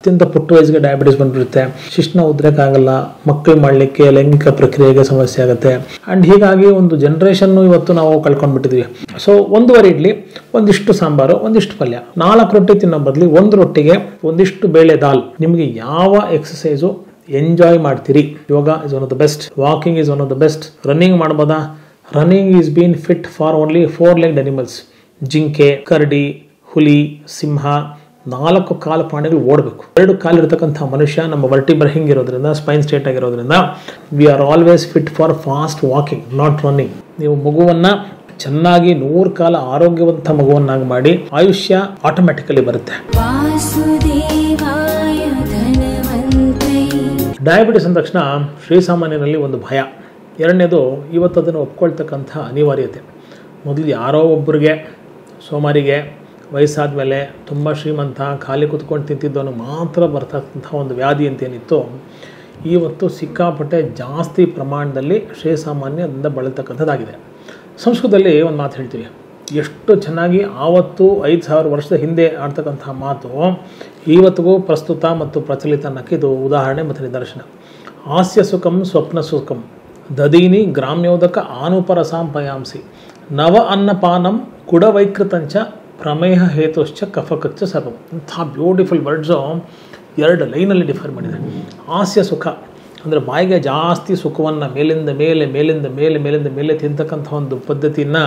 ಅತ್ಯಂತ ಪುಟ್ಟ ವಯಸ್ಸಿಗೆ ಡಯಾಬಿಟಿಸ್ ಬಂದ್ಬಿಡುತ್ತೆ. ಶಿಶ್ನ ಉದ್ರೇಕಾಗಲ್ಲ, ಮಕ್ಕಳು ಮಾಡಲಿಕ್ಕೆ ಲೈಂಗಿಕ ಪ್ರಕ್ರಿಯೆಗೆ ಸಮಸ್ಯೆ ಆಗುತ್ತೆ. ಆ್ಯಂಡ್ ಹೀಗಾಗಿ ಒಂದು ಜನ್ರೇಷನ್ನು ಇವತ್ತು ನಾವು ಕಳ್ಕೊಂಡ್ಬಿಟ್ಟಿದ್ವಿ. ಸೊ 1 ಇಡ್ಲಿ, ಒಂದಿಷ್ಟು ಸಾಂಬಾರು, ಒಂದಿಷ್ಟು ಪಲ್ಯ, 4 ರೊಟ್ಟಿ ತಿನ್ನೋ ಬದಲು 1 ರೊಟ್ಟಿಗೆ ಒಂದಿಷ್ಟು ಬೇಳೆ ದಾಲ್. ನಿಮಗೆ ಯಾವ ಎಕ್ಸಸೈಸು ಎಂಜಾಯ್ ಮಾಡ್ತೀರಿ. Yoga is one of the best, walking is one of the best. Running ಮಾಡ್ಬೋದಾ? Running is been fit for only 4-legged animals. ಜಿಂಕೆ, ಕರಡಿ, ಹುಲಿ, ಸಿಂಹ, 4 ಕಾಲು ಪ್ರಾಣಿಗಳು ಓಡಬೇಕು. 2 ಕಾಲು ಇರತಕ್ಕಂಥ ಮನುಷ್ಯ ನಮ್ಮ ವರ್ಟಿಬ್ರಾ ಹಿಂಗಿರೋದ್ರಿಂದ, ಸ್ಪೈನ್ ಸ್ಟ್ರೇಟ್ ಆಗಿರೋದ್ರಿಂದ we are always fit for fast walking, not running. ನೀವು ಮಗುವನ್ನ ಚೆನ್ನಾಗಿ 100 ಕಾಲ ಆರೋಗ್ಯವಂತ ಮಗುವನ್ನಾಗಿ ಮಾಡಿ ಆಯುಷ್ಯ ಆಟೋಮ್ಯಾಟಿಕಲಿ ಬರುತ್ತೆ. ಡಯಾಬಿಟಿಸ್ ಅಂದ ತಕ್ಷಣ ಶ್ರೀಸಾಮಾನ್ಯನಲ್ಲಿ ಒಂದು ಭಯ. 2ನೇದು ಇವತ್ತು ಅದನ್ನು ಒಪ್ಕೊಳ್ತಕ್ಕಂಥ ಅನಿವಾರ್ಯತೆ. ಮೊದಲು ಯಾರೋ ಒಬ್ಬರಿಗೆ ಸೋಮಾರಿಗೆ ವಯಸ್ಸಾದ ಮೇಲೆ ತುಂಬ ಶ್ರೀಮಂತ ಖಾಲಿ ಕುತ್ಕೊಂಡು ತಿಂತಿದ್ದವನು ಮಾತ್ರ ಬರ್ತಕ್ಕಂಥ ಒಂದು ವ್ಯಾಧಿ ಅಂತೇನಿತ್ತು, ಇವತ್ತು ಸಿಕ್ಕಾಪಟ್ಟೆ ಜಾಸ್ತಿ ಪ್ರಮಾಣದಲ್ಲಿ ಶ್ರೀಸಾಮಾನ್ಯದಿಂದ ಬಳಲ್ತಕ್ಕಂಥದ್ದಾಗಿದೆ. ಸಂಸ್ಕೃತದಲ್ಲಿ ಒಂದು ಮಾತು ಹೇಳ್ತೀವಿ, ಎಷ್ಟು ಚೆನ್ನಾಗಿ ಆವತ್ತು 5000 ವರ್ಷದ ಹಿಂದೆ ಆಡ್ತಕ್ಕಂಥ ಮಾತು ಇವತ್ತಿಗೂ ಪ್ರಸ್ತುತ ಮತ್ತು ಪ್ರಚಲಿತ ಅನ್ನೋಕ್ಕೆ ಇದು ಉದಾಹರಣೆ ಮತ್ತು ನಿದರ್ಶನ. ಹಾಸ್ಯ ಸುಖಂ ಸ್ವಪ್ನ ಸುಖಂ ದದೀನಿ ಗ್ರಾಮ್ಯೋದಕ ಆನುಪರಸಾಂ ಪಯಾಂಸಿ ನವ ಅನ್ನಪಾನಂ ಕುಡವೈಕೃತಂಚ ಪ್ರಮೇಹ ಹೇತುಶ್ಚ ಕಫಕಚ್ಚ ಸರ್ವಂ. ಇಂಥ ಬ್ಯೂಟಿಫುಲ್ ವರ್ಡ್ಸು 2 ಲೈನಲ್ಲಿ ಡಿಫರ್ ಮಾಡಿದೆ. ಹಾಸ್ಯ ಸುಖ ಅಂದರೆ ಬಾಯಿಗೆ ಜಾಸ್ತಿ ಸುಖವನ್ನು ಮೇಲಿಂದ ಮೇಲೆ ಮೇಲಿಂದ ಮೇಲೆ ಮೇಲಿಂದ ಮೇಲೆ ತಿಂತಕ್ಕಂಥ ಒಂದು ಪದ್ಧತಿಯನ್ನು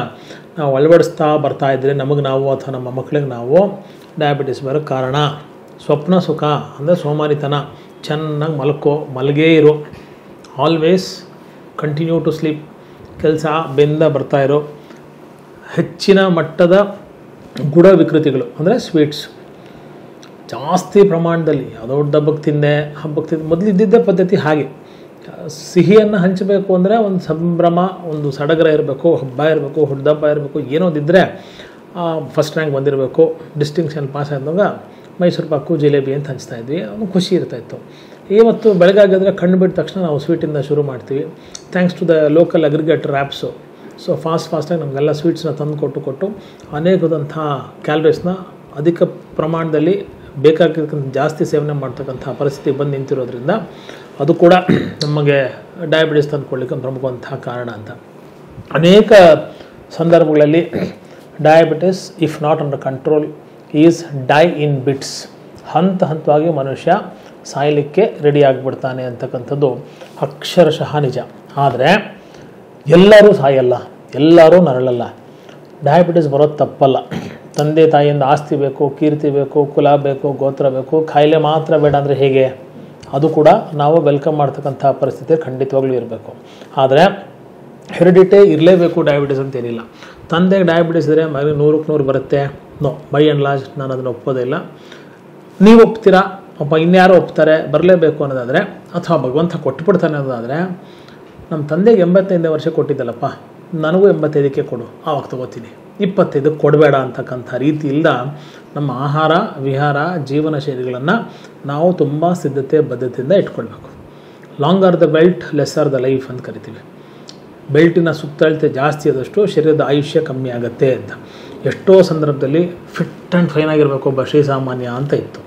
ನಾವು ಅಳವಡಿಸ್ತಾ ಬರ್ತಾ ಇದ್ದರೆ ನಮಗೆ ನಾವು ಅಥವಾ ನಮ್ಮ ಮಕ್ಕಳಿಗೆ ನಾವು ಡಯಾಬಿಟಿಸ್ ಬರೋಕ್ಕೆ ಕಾರಣ. ಸ್ವಪ್ನ ಸುಖ ಅಂದರೆ ಸೋಮಾರಿತನ, ಚೆನ್ನಾಗಿ ಮಲಗೇ ಇರೋ, ಆಲ್ವೇಸ್ ಕಂಟಿನ್ಯೂ ಟು ಸ್ಲೀಪ್, ಕೆಲಸ ಬೆಂದ ಬರ್ತಾ ಇರೋ, ಹೆಚ್ಚಿನ ಮಟ್ಟದ ಗುಡ ವಿಕೃತಿಗಳು ಅಂದರೆ ಸ್ವೀಟ್ಸ್ ಜಾಸ್ತಿ ಪ್ರಮಾಣದಲ್ಲಿ. ಯಾವುದೋ ಹಬ್ಬಕ್ಕೆ ತಿಂದೆ ಮೊದಲು ಇದ್ದಿದ್ದೇ ಪದ್ಧತಿ ಹಾಗೆ. ಸಿಹಿಯನ್ನು ಹಂಚಬೇಕು ಅಂದರೆ ಒಂದು ಸಂಭ್ರಮ, ಒಂದು ಸಡಗರ ಇರಬೇಕು, ಹಬ್ಬ ಇರಬೇಕು, ಹುಡ್ದಬ್ಬ ಇರಬೇಕು, ಏನೋದಿದ್ದರೆ ಫಸ್ಟ್ ರ್ಯಾಂಕ್ ಬಂದಿರಬೇಕು, ಡಿಸ್ಟಿಂಕ್ಷನ್ ಪಾಸ್ ಆದಾಗ ಮೈಸೂರು ಪಾಕು ಜಿಲೇಬಿ ಅಂತ ಹಂಚ್ತಾ ಇದ್ವಿ. ಒಂದು ಖುಷಿ ಇರ್ತಾಯಿತ್ತು. ಇವತ್ತು ಬೆಳಗಾಗಿದ್ರೆ ಕಣ್ಣು ಬಿಟ್ಟ ತಕ್ಷಣ ನಾವು ಸ್ವೀಟಿಂದ ಶುರು ಮಾಡ್ತೀವಿ. Thanks to the local aggregator apps. So ಫಾಸ್ಟಾಗಿ ನಮಗೆಲ್ಲ ಸ್ವೀಟ್ಸ್ನ ತಂದು ಕೊಟ್ಟು ಅನೇಕದಂಥ ಕ್ಯಾಲರೀಸ್ನ ಅಧಿಕ ಪ್ರಮಾಣದಲ್ಲಿ ಬೇಕಾಗಿರ್ತಕ್ಕಂಥ ಜಾಸ್ತಿ ಸೇವನೆ ಮಾಡ್ತಕ್ಕಂಥ ಪರಿಸ್ಥಿತಿ ಬಂದು ನಿಂತಿರೋದ್ರಿಂದ ಅದು ಕೂಡ ನಮಗೆ ಡಯಾಬಿಟಿಸ್ ತಂದುಕೊಳ್ಳಿಕ್ಕೆ ಒಂದು ಪ್ರಮುಖವಂತಹ ಕಾರಣ ಅಂತ. ಅನೇಕ ಸಂದರ್ಭಗಳಲ್ಲಿ diabetes if not under control is dye in bits. ಹಂತವಾಗಿ ಮನುಷ್ಯ ಸಾಯಲಿಕ್ಕೆ ರೆಡಿ ಆಗಿಬಿಡ್ತಾನೆ ಅಂತಕ್ಕಂಥದ್ದು ಅಕ್ಷರಶಃ ನಿಜ. ಆದರೆ ಎಲ್ಲರೂ ಸಾಯಲ್ಲ, ಎಲ್ಲರೂ ನರಳಲ್ಲ. ಡಯಾಬಿಟಿಸ್ ಬರೋದು ತಪ್ಪಲ್ಲ. ತಂದೆ ತಾಯಿಯಿಂದ ಆಸ್ತಿ ಬೇಕು, ಕೀರ್ತಿ ಬೇಕು, ಕುಲ ಬೇಕು, ಗೋತ್ರ ಬೇಕು, ಕಾಯಿಲೆ ಮಾತ್ರ ಬೇಡ ಅಂದರೆ ಹೇಗೆ? ಅದು ಕೂಡ ನಾವು ವೆಲ್ಕಮ್ ಮಾಡ್ತಕ್ಕಂಥ ಪರಿಸ್ಥಿತಿ ಖಂಡಿತವಾಗ್ಲೂ ಇರಬೇಕು. ಆದರೆ ಹೆರಿಡಿಟೇ ಇರಲೇಬೇಕು ಡಯಾಬಿಟಿಸ್ ಅಂತೇನಿಲ್ಲ. ತಂದೆಗೆ ಡಯಾಬಿಟಿಸ್ ಇದ್ದರೆ ಮಗನಿಗೆ 100ಕ್ಕೆ 100 ಬರುತ್ತೆ. ನೋ, ಬೈ ಆ್ಯಂಡ್ ಲಾರ್ಜ್ ನಾನು ಅದನ್ನು ಒಪ್ಪೋದೇ ಇಲ್ಲ. ನೀವು ಒಪ್ತೀರಾ, ಇನ್ಯಾರೋ ಒಪ್ತಾರೆ, ಬರಲೇಬೇಕು ಅನ್ನೋದಾದರೆ, ಅಥವಾ ಭಗವಂತ ಕೊಟ್ಟುಬಿಡ್ತಾನೆ ಅನ್ನೋದಾದರೆ, ನಮ್ಮ ತಂದೆಗೆ 85 ವರ್ಷ ಕೊಟ್ಟಿದ್ದಲ್ಲಪ್ಪ, ನನಗೂ 85ಕ್ಕೆ ಕೊಡು, ಆವಾಗ ತಗೋತೀನಿ, 25ಕ್ಕೆ ಕೊಡಬೇಡ ಅಂತಕ್ಕಂಥ ರೀತಿಯಿಂದ ನಮ್ಮ ಆಹಾರ ವಿಹಾರ ಜೀವನ ಶೈಲಿಗಳನ್ನು ನಾವು ತುಂಬ ಸಿದ್ಧತೆ ಬದ್ಧತೆಯಿಂದ ಇಟ್ಕೊಳ್ಬೇಕು. Longer the belt lesser the life ಅಂತ ಕರಿತೀವಿ. ಬೆಲ್ಟಿನ ಸುತ್ತಳತೆ ಜಾಸ್ತಿ ಆದಷ್ಟು ಶರೀರದ ಆಯುಷ್ಯ ಕಮ್ಮಿ ಆಗುತ್ತೆ ಅಂತ. ಎಷ್ಟೋ ಸಂದರ್ಭದಲ್ಲಿ ಫಿಟ್ ಆ್ಯಂಡ್ ಫೈನ್ ಆಗಿರಬೇಕು ಒಬ್ಬ ಶ್ರೀಸಾಮಾನ್ಯ ಅಂತ ಇತ್ತು.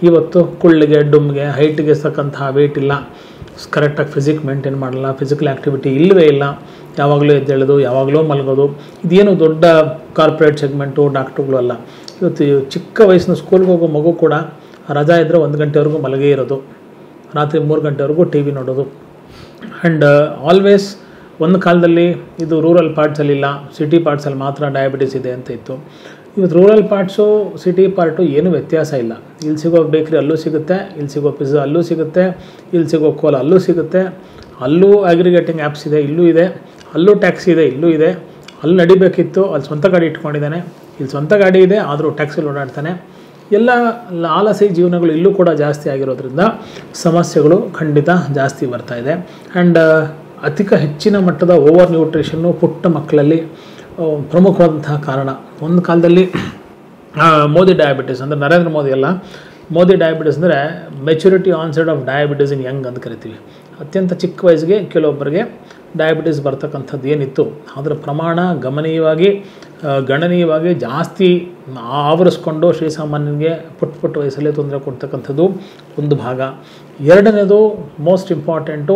ಇವತ್ತು ಕುಳ್ಳಿಗೆ ಡುಮ್ಗೆ ಹೈಟಿಗೆ ಇರ್ತಕ್ಕಂತಹ ವೇಟ್ ಇಲ್ಲ, ಕರೆಕ್ಟಾಗಿ ಫಿಸಿಕ್ ಮೇಂಟೈನ್ ಮಾಡಲ್ಲ, ಫಿಸಿಕಲ್ ಆ್ಯಕ್ಟಿವಿಟಿ ಇಲ್ಲವೇ ಇಲ್ಲ, ಯಾವಾಗಲೂ ಎದ್ದೇಳೋದು, ಯಾವಾಗಲೂ ಮಲಗೋದು. ಇದೇನು ದೊಡ್ಡ ಕಾರ್ಪೊರೇಟ್ ಸೆಗ್ಮೆಂಟು ಡಾಕ್ಟ್ರುಗಳು ಅಲ್ಲ. ಇವತ್ತು ಚಿಕ್ಕ ವಯಸ್ಸಿನ ಸ್ಕೂಲ್ಗೆ ಹೋಗೋ ಮಗು ಕೂಡ ರಜಾ ಇದ್ದರೆ 1 ಗಂಟೆವರೆಗೂ ಮಲಗೇ ಇರೋದು, ರಾತ್ರಿ 3 ಗಂಟೆವರೆಗೂ ಟಿ ವಿ ನೋಡೋದು. ಆ್ಯಂಡ್ ಆಲ್ವೇಸ್ ಒಂದು ಕಾಲದಲ್ಲಿ ಇದು ರೂರಲ್ ಪಾರ್ಟ್ಸಲ್ಲಿಲ್ಲ, ಸಿಟಿ ಪಾರ್ಟ್ಸಲ್ಲಿ ಮಾತ್ರ ಡಯಾಬಿಟಿಸ್ ಇದೆ ಅಂತ ಇತ್ತು. ಇವತ್ತು ರೂರಲ್ ಪಾರ್ಟ್ಸು ಸಿಟಿ ಪಾರ್ಟು ಏನೂ ವ್ಯತ್ಯಾಸ ಇಲ್ಲ. ಇಲ್ಲಿ ಸಿಗೋ ಬೇಕ್ರಿ ಅಲ್ಲೂ ಸಿಗುತ್ತೆ, ಇಲ್ಲಿ ಸಿಗೋ ಪಿಜ್ಜಾ ಅಲ್ಲೂ ಸಿಗುತ್ತೆ, ಇಲ್ಲಿ ಸಿಗೋ ಕೋಲ ಅಲ್ಲೂ ಸಿಗುತ್ತೆ, ಅಲ್ಲೂ ಅಗ್ರಿಗೇಟಿಂಗ್ ಆ್ಯಪ್ಸ್ ಇದೆ, ಇಲ್ಲೂ ಇದೆ, ಅಲ್ಲೂ ಟ್ಯಾಕ್ಸಿ ಇದೆ, ಇಲ್ಲೂ ಇದೆ. ಅಲ್ಲಿ ನಡಿಬೇಕಿತ್ತು, ಅಲ್ಲಿ ಸ್ವಂತ ಗಾಡಿ ಇಟ್ಕೊಂಡಿದ್ದಾನೆ, ಇಲ್ಲಿ ಸ್ವಂತ ಗಾಡಿ ಇದೆ ಆದರೂ ಟ್ಯಾಕ್ಸಿಲಿ ಓಡಾಡ್ತಾನೆ. ಎಲ್ಲ ಆಲಸಿ ಜೀವನಗಳು ಇಲ್ಲೂ ಕೂಡ ಜಾಸ್ತಿ ಆಗಿರೋದ್ರಿಂದ ಸಮಸ್ಯೆಗಳು ಖಂಡಿತ ಜಾಸ್ತಿ ಬರ್ತಾಯಿದೆ. ಆ್ಯಂಡ್ ಹೆಚ್ಚಿನ ಮಟ್ಟದ ಓವರ್ ನ್ಯೂಟ್ರಿಷನ್ನು ಪುಟ್ಟ ಮಕ್ಕಳಲ್ಲಿ ಪ್ರಮುಖವಾದಂತಹ ಕಾರಣ. ಒಂದು ಕಾಲದಲ್ಲಿ ಮೋದಿ ಡಯಾಬಿಟಿಸ್ ಅಂದರೆ ನರೇಂದ್ರ ಮೋದಿ ಅಲ್ಲ, ಮೋದಿ ಡಯಾಬಿಟಿಸ್ ಅಂದರೆ maturity onset of diabetes in young ಅಂತ ಕರಿತೀವಿ. ಅತ್ಯಂತ ಚಿಕ್ಕ ವಯಸ್ಸಿಗೆ ಕೆಲವೊಬ್ಬರಿಗೆ ಡಯಾಬಿಟಿಸ್ ಬರ್ತಕ್ಕಂಥದ್ದು ಏನಿತ್ತು ಅದರ ಪ್ರಮಾಣ ಗಣನೀಯವಾಗಿ ಜಾಸ್ತಿ ಆವರಿಸ್ಕೊಂಡು ಶ್ರೀಸಾಮಾನ್ಯನಿಗೆ ಪುಟ್ಟ ವಯಸ್ಸಲ್ಲೇ ತೊಂದರೆ ಕೊಡ್ತಕ್ಕಂಥದ್ದು ಒಂದು ಭಾಗ. ಎರಡನೇದು ಮೋಸ್ಟ್ ಇಂಪಾರ್ಟೆಂಟು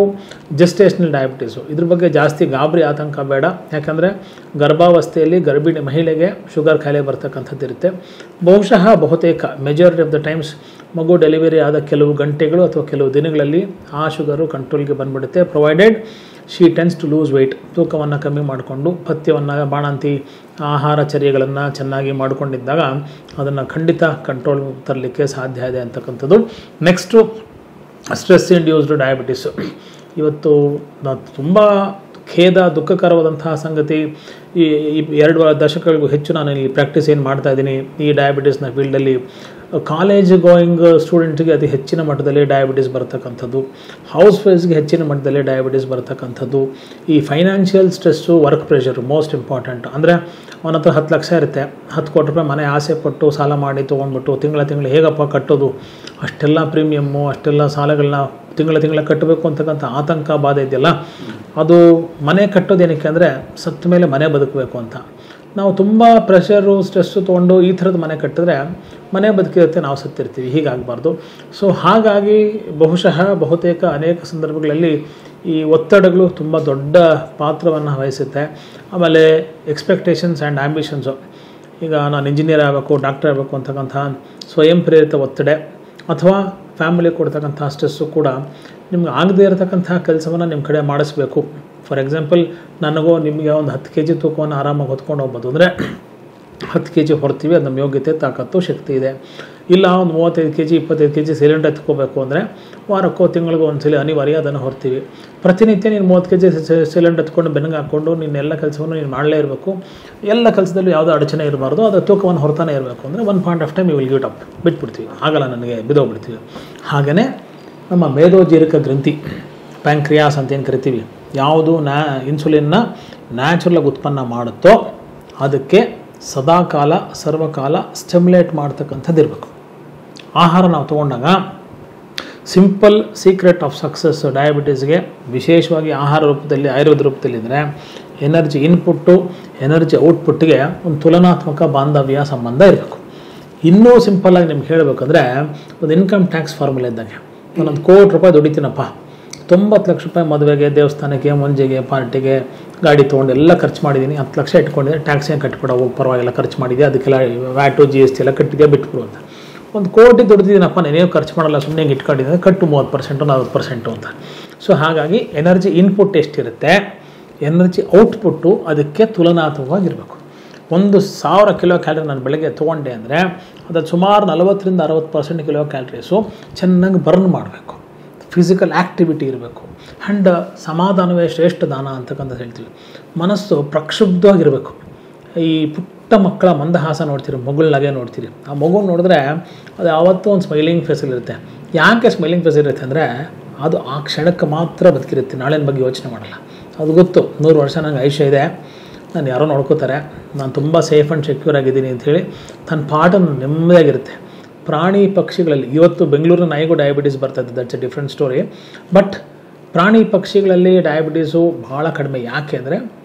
ಜೆಸ್ಟೇಷನಲ್ ಡಯಾಬಿಟೀಸು. ಇದ್ರ ಬಗ್ಗೆ ಜಾಸ್ತಿ ಗಾಬರಿ ಆತಂಕ ಬೇಡ. ಯಾಕಂದರೆ ಗರ್ಭಾವಸ್ಥೆಯಲ್ಲಿ ಗರ್ಭಿಣಿ ಮಹಿಳೆಗೆ ಶುಗರ್ ಕಾಯಿಲೆ ಬರ್ತಕ್ಕಂಥದ್ದು ಇರುತ್ತೆ. ಬಹುತೇಕ ಮೆಜಾರಿಟಿ ಆಫ್ ದ ಟೈಮ್ಸ್ ಮಗು ಡೆಲಿವರಿ ಆದ ಕೆಲವು ಗಂಟೆಗಳು ಅಥವಾ ಕೆಲವು ದಿನಗಳಲ್ಲಿ ಆ ಶುಗರು ಕಂಟ್ರೋಲ್ಗೆ ಬಂದುಬಿಡುತ್ತೆ, provided she tends to lose weight. ತೂಕವನ್ನು ಕಮ್ಮಿ ಮಾಡಿಕೊಂಡು ಪಥ್ಯವನ್ನು ಬಾಣಂತಿ ಆಹಾರಚರ್ಯಗಳನ್ನು ಚೆನ್ನಾಗಿ ಮಾಡಿಕೊಂಡಿದ್ದಾಗ ಅದನ್ನು ಖಂಡಿತ ಕಂಟ್ರೋಲ್ ತರಲಿಕ್ಕೆ ಸಾಧ್ಯ ಇದೆ ಅಂತಕ್ಕಂಥದ್ದು. Next stress induced diabetes. ಇವತ್ತು ತುಂಬ ದುಃಖಕರವಾದಂತಹ ಸಂಗತಿ. ಈ 2 ದಶಕಗಳಿಗೂ ಹೆಚ್ಚು ನಾನು ಇಲ್ಲಿ ಪ್ರಾಕ್ಟೀಸ್ ಮಾಡ್ತಾಯಿದ್ದೀನಿ ಈ ಡಯಾಬಿಟಿಸ್ನ ಫೀಲ್ಡಲ್ಲಿ. ಕಾಲೇಜ್ ಗೋಯಿಂಗ್ ಸ್ಟೂಡೆಂಟ್ಗೆ ಅತಿ ಹೆಚ್ಚಿನ ಮಟ್ಟದಲ್ಲಿ ಡಯಾಬಿಟಿಸ್ ಬರ್ತಕ್ಕಂಥದ್ದು, ಹೌಸ್ ವೈಫ್ಸ್ಗೆ ಹೆಚ್ಚಿನ ಮಟ್ಟದಲ್ಲಿ ಡಯಾಬಿಟಿಸ್ ಬರ್ತಕ್ಕಂಥದ್ದು. ಈ financial stress, work pressure most important. ಅಂದರೆ ಅವನ ಹತ್ರ 10 ಲಕ್ಷ ಇರುತ್ತೆ, 10 ಕೋಟಿ ರೂಪಾಯಿ ಮನೆ ಆಸೆ ಪಟ್ಟು ಸಾಲ ಮಾಡಿ ತೊಗೊಂಡ್ಬಿಟ್ಟು ತಿಂಗಳ ಹೇಗಪ್ಪ ಕಟ್ಟೋದು, ಅಷ್ಟೆಲ್ಲ ಪ್ರೀಮಿಯಮ್ಮು ಅಷ್ಟೆಲ್ಲ ಸಾಲಗಳನ್ನ ತಿಂಗಳ ಕಟ್ಟಬೇಕು ಅಂತಕ್ಕಂಥ ಆತಂಕ ಬಾಧೆ ಇದೆಯಲ್ಲ, ಅದು ಮನೆ ಕಟ್ಟೋದೇನಕ್ಕೆ ಅಂದರೆ ಸತ್ತ ಮೇಲೆ ಮನೆ ಬದುಕಬೇಕು ಅಂತ. ನಾವು ತುಂಬ ಪ್ರೆಷರು ಸ್ಟ್ರೆಸ್ಸು ತೊಗೊಂಡು ಈ ಥರದ ಮನೆ ಕಟ್ಟಿದ್ರೆ ಮನೆ ಬದುಕಿರುತ್ತೆ, ನಾವು ಸತ್ತಿರ್ತೀವಿ. ಹೀಗಾಗಬಾರ್ದು. ಸೊ ಹಾಗಾಗಿ ಬಹುತೇಕ ಅನೇಕ ಸಂದರ್ಭಗಳಲ್ಲಿ ಈ ಒತ್ತಡಗಳು ತುಂಬ ದೊಡ್ಡ ಪಾತ್ರವನ್ನು ವಹಿಸುತ್ತೆ. ಆಮೇಲೆ ಎಕ್ಸ್ಪೆಕ್ಟೇಷನ್ಸ್ ಆ್ಯಂಡ್ ಆ್ಯಂಬಿಷನ್ಸು. ಈಗ ನಾನು ಇಂಜಿನಿಯರ್ ಆಗಬೇಕು, ಡಾಕ್ಟರ್ ಆಗಬೇಕು ಅಂತಕ್ಕಂಥ ಸ್ವಯಂ ಪ್ರೇರಿತ ಒತ್ತಡ ಅಥವಾ ಫ್ಯಾಮಿಲಿ ಕೊಡ್ತಕ್ಕಂಥ ಸ್ಟ್ರೆಸ್ಸು ಕೂಡ ನಿಮ್ಗೆ ಆಗದೇ ಇರತಕ್ಕಂಥ ಕೆಲಸವನ್ನು ನಿಮ್ಮ ಕಡೆ ಮಾಡಿಸ್ಬೇಕು. ಫಾರ್ ಎಕ್ಸಾಂಪಲ್, ನನಗೂ ನಿಮಗೆ ಒಂದು 10 kg ತೂಕವನ್ನು ಆರಾಮಾಗಿ ಹೊತ್ಕೊಂಡು ಹೋಗ್ಬೋದು ಅಂದರೆ 10 kg ಹೊರ್ತೀವಿ, ಅದು ನಮ್ಮ ಯೋಗ್ಯತೆ, ತಾಕತ್ತು, ಶಕ್ತಿ ಇದೆ. ಇಲ್ಲ ಒಂದು 35 kg 25 kg ಸಿಲಿಂಡರ್ ಎತ್ಕೋಬೇಕು ಅಂದರೆ ವಾರಕ್ಕೋ ತಿಂಗಳಿಗೋ ಒಂದ್ಸಲ ಅನಿವಾರ್ಯ ಅದನ್ನು ಹೊರ್ತೀವಿ. ಪ್ರತಿನಿತ್ಯ ನೀನು 30 kg ಸಿಲಿಂಡರ್ ಎತ್ಕೊಂಡು ಬೆನ್ನಿಗೆ ಹಾಕ್ಕೊಂಡು ನಿನ್ನೆಲ್ಲ ಕೆಲಸವನ್ನು ನೀನು ಮಾಡಲೇ ಇರಬೇಕು. ಎಲ್ಲ ಕೆಲಸದಲ್ಲೂ ಯಾವುದೋ ಅಡಚಣೆ ಇರಬಾರ್ದು, ಅದರ ತೂಕವನ್ನು ಹೊರತಾನೆ ಇರಬೇಕು ಅಂದರೆ one point of time you will give it up, ಬಿಟ್ಬಿಡ್ತೀವಿ, ಆಗಲ್ಲ ನನಗೆ, ಬಿದ್ದೋಗ್ಬಿಡ್ತೀವಿ. ಹಾಗೆಯೇ ನಮ್ಮ ಮೇದೋಜೀರಕ ಗ್ರಂಥಿ, ಪ್ಯಾಂಕ್ರಿಯಾಸ್ ಅಂತೇನು ಕರಿತೀವಿ, ಯಾವುದು ಇನ್ಸುಲಿನ್ನ ನ್ಯಾಚುರಲಾಗಿ ಉತ್ಪನ್ನ ಮಾಡುತ್ತೋ ಅದಕ್ಕೆ ಸದಾಕಾಲ ಸರ್ವಕಾಲ ಸ್ಟಿಮ್ಯುಲೇಟ್ ಮಾಡ್ತಕ್ಕಂಥದ್ದು ಇರಬೇಕು. ಆಹಾರ ನಾವು ತೊಗೊಂಡಾಗ ಸಿಂಪಲ್ ಸೀಕ್ರೆಟ್ ಆಫ್ ಸಕ್ಸಸ್ ಡಯಾಬಿಟೀಸ್ಗೆ, ವಿಶೇಷವಾಗಿ ಆಹಾರ ರೂಪದಲ್ಲಿ ಆಯುರ್ವೇದ ರೂಪದಲ್ಲಿದ್ದರೆ ಎನರ್ಜಿ ಇನ್ಪುಟ್ಟು ಎನರ್ಜಿ ಔಟ್ಪುಟ್ಗೆ ಒಂದು ತುಲನಾತ್ಮಕ ಬಾಂಧವ್ಯ ಸಂಬಂಧ ಇರಬೇಕು. ಇನ್ನೂ ಸಿಂಪಲ್ಲಾಗಿ ನಿಮ್ಗೆ ಹೇಳಬೇಕಂದ್ರೆ ಒಂದು ಇನ್ಕಮ್ ಟ್ಯಾಕ್ಸ್ ಫಾರ್ಮುಲಾ ಇದ್ದಂಗೆ. ನಾನು 1 ಕೋಟಿ ರೂಪಾಯಿ ದುಡಿತೀನಪ್ಪ, 90 ಲಕ್ಷ ರೂಪಾಯಿ ಮದುವೆಗೆ, ದೇವಸ್ಥಾನಕ್ಕೆ, ಮುಂಜೆಗೆ, ಪಾರ್ಟಿಗೆ ಗಾಡಿ ತೊಗೊಂಡು ಎಲ್ಲ ಖರ್ಚು ಮಾಡಿದ್ದೀನಿ, 10 ಲಕ್ಷ ಇಟ್ಕೊಂಡಿದ್ದೆ, ಟ್ಯಾಕ್ಸ್ ಏನು ಕಟ್ಬಿಡೋ, ಪರವಾಗಿಲ್ಲ ಖರ್ಚು ಮಾಡಿದೆ, ಅದಕ್ಕೆಲ್ಲ ವ್ಯಾಟು GST ಎಲ್ಲ ಕಟ್ಟಿದೆ, ಬಿಟ್ಬಿಡು ಅಂತ. 1 ಕೋಟಿ ದುಡಿದಿದ್ದೀನಪ್ಪ, ನಾನೇನು ಖರ್ಚು ಮಾಡಲ್ಲ, ಸುಮ್ಮನೆ ಹಿಂಗೆ ಇಟ್ಕೊಂಡಿದ್ದೀನಿ, ಕಟ್ಟು 30% 40% ಅಂತ. ಸೊ ಹಾಗಾಗಿ ಎನರ್ಜಿ ಇನ್ಪುಟ್ ಎಷ್ಟಿರುತ್ತೆ, ಎನರ್ಜಿ ಔಟ್ಪುಟ್ಟು ಅದಕ್ಕೆ ತುಲನಾತ್ಮಕವಾಗಿರಬೇಕು. 1000 ಕಿಲೋ ಕ್ಯಾಲರಿ ನಾನು ಬೆಳಗ್ಗೆ ತೊಗೊಂಡೆ ಅಂದರೆ ಅದು ಸುಮಾರು 40 ರಿಂದ 60% ಕಿಲೋ ಕ್ಯಾಲರೀಸು ಚೆನ್ನಾಗಿ ಬರ್ನ್ ಮಾಡಬೇಕು. ಫಿಸಿಕಲ್ ಆ್ಯಕ್ಟಿವಿಟಿ ಇರಬೇಕು. ಆ್ಯಂಡ್ ಸಮಾಧಾನವೇ ಶ್ರೇಷ್ಠ ದಾನ ಅಂತಕ್ಕಂಥ ಹೇಳ್ತೀವಿ. ಮನಸ್ಸು ಪ್ರಕ್ಷುಬ್ಧವಾಗಿರಬೇಕು. ಈ ಪುಟ್ಟ ಮಕ್ಕಳ ಮಂದಹಾಸ ನೋಡ್ತೀರಿ, ಮಗುಳಾಗೆ ನೋಡ್ತೀರಿ. ಆ ಮಗು ನೋಡಿದ್ರೆ ಅದು ಯಾವತ್ತೂ ಒಂದು ಸ್ಮೈಲಿಂಗ್ ಫೇಸಲ್ಲಿರುತ್ತೆ. ಯಾಕೆ ಸ್ಮೈಲಿಂಗ್ ಫೇಸ್ ಇರುತ್ತೆ ಅಂದರೆ ಅದು ಆ ಕ್ಷಣಕ್ಕೆ ಮಾತ್ರ ಬದುಕಿರುತ್ತೆ, ನಾಳಿನ ಬಗ್ಗೆ ಯೋಚನೆ ಮಾಡಲ್ಲ. ಅದು ಗೊತ್ತು, 100 ವರ್ಷ ನನಗೆ ಆಯುಷ್ಯ ಇದೆ, ನಾನು ಯಾರೋ ನೋಡ್ಕೋತಾರೆ, ನಾನು ತುಂಬ ಸೇಫ್ ಆ್ಯಂಡ್ ಸೆಕ್ಯೂರ್ ಆಗಿದ್ದೀನಿ ಅಂಥೇಳಿ ತನ್ನ ಪಾಠನ್ನು ನೆಮ್ಮದಿಯಾಗಿರುತ್ತೆ. ಪ್ರಾಣಿ ಪಕ್ಷಿಗಳಲ್ಲಿ ಇವತ್ತು ಬೆಂಗಳೂರಿನ ನಾಯಿಗೂ ಡಯಾಬಿಟೀಸ್ ಬರ್ತದೆ, that's A different story. But ಪ್ರಾಣಿ ಪಕ್ಷಿಗಳಲ್ಲಿ ಡಯಾಬಿಟೀಸು ಭಾಳ ಕಡಿಮೆ. ಯಾಕೆ ಅಂದರೆ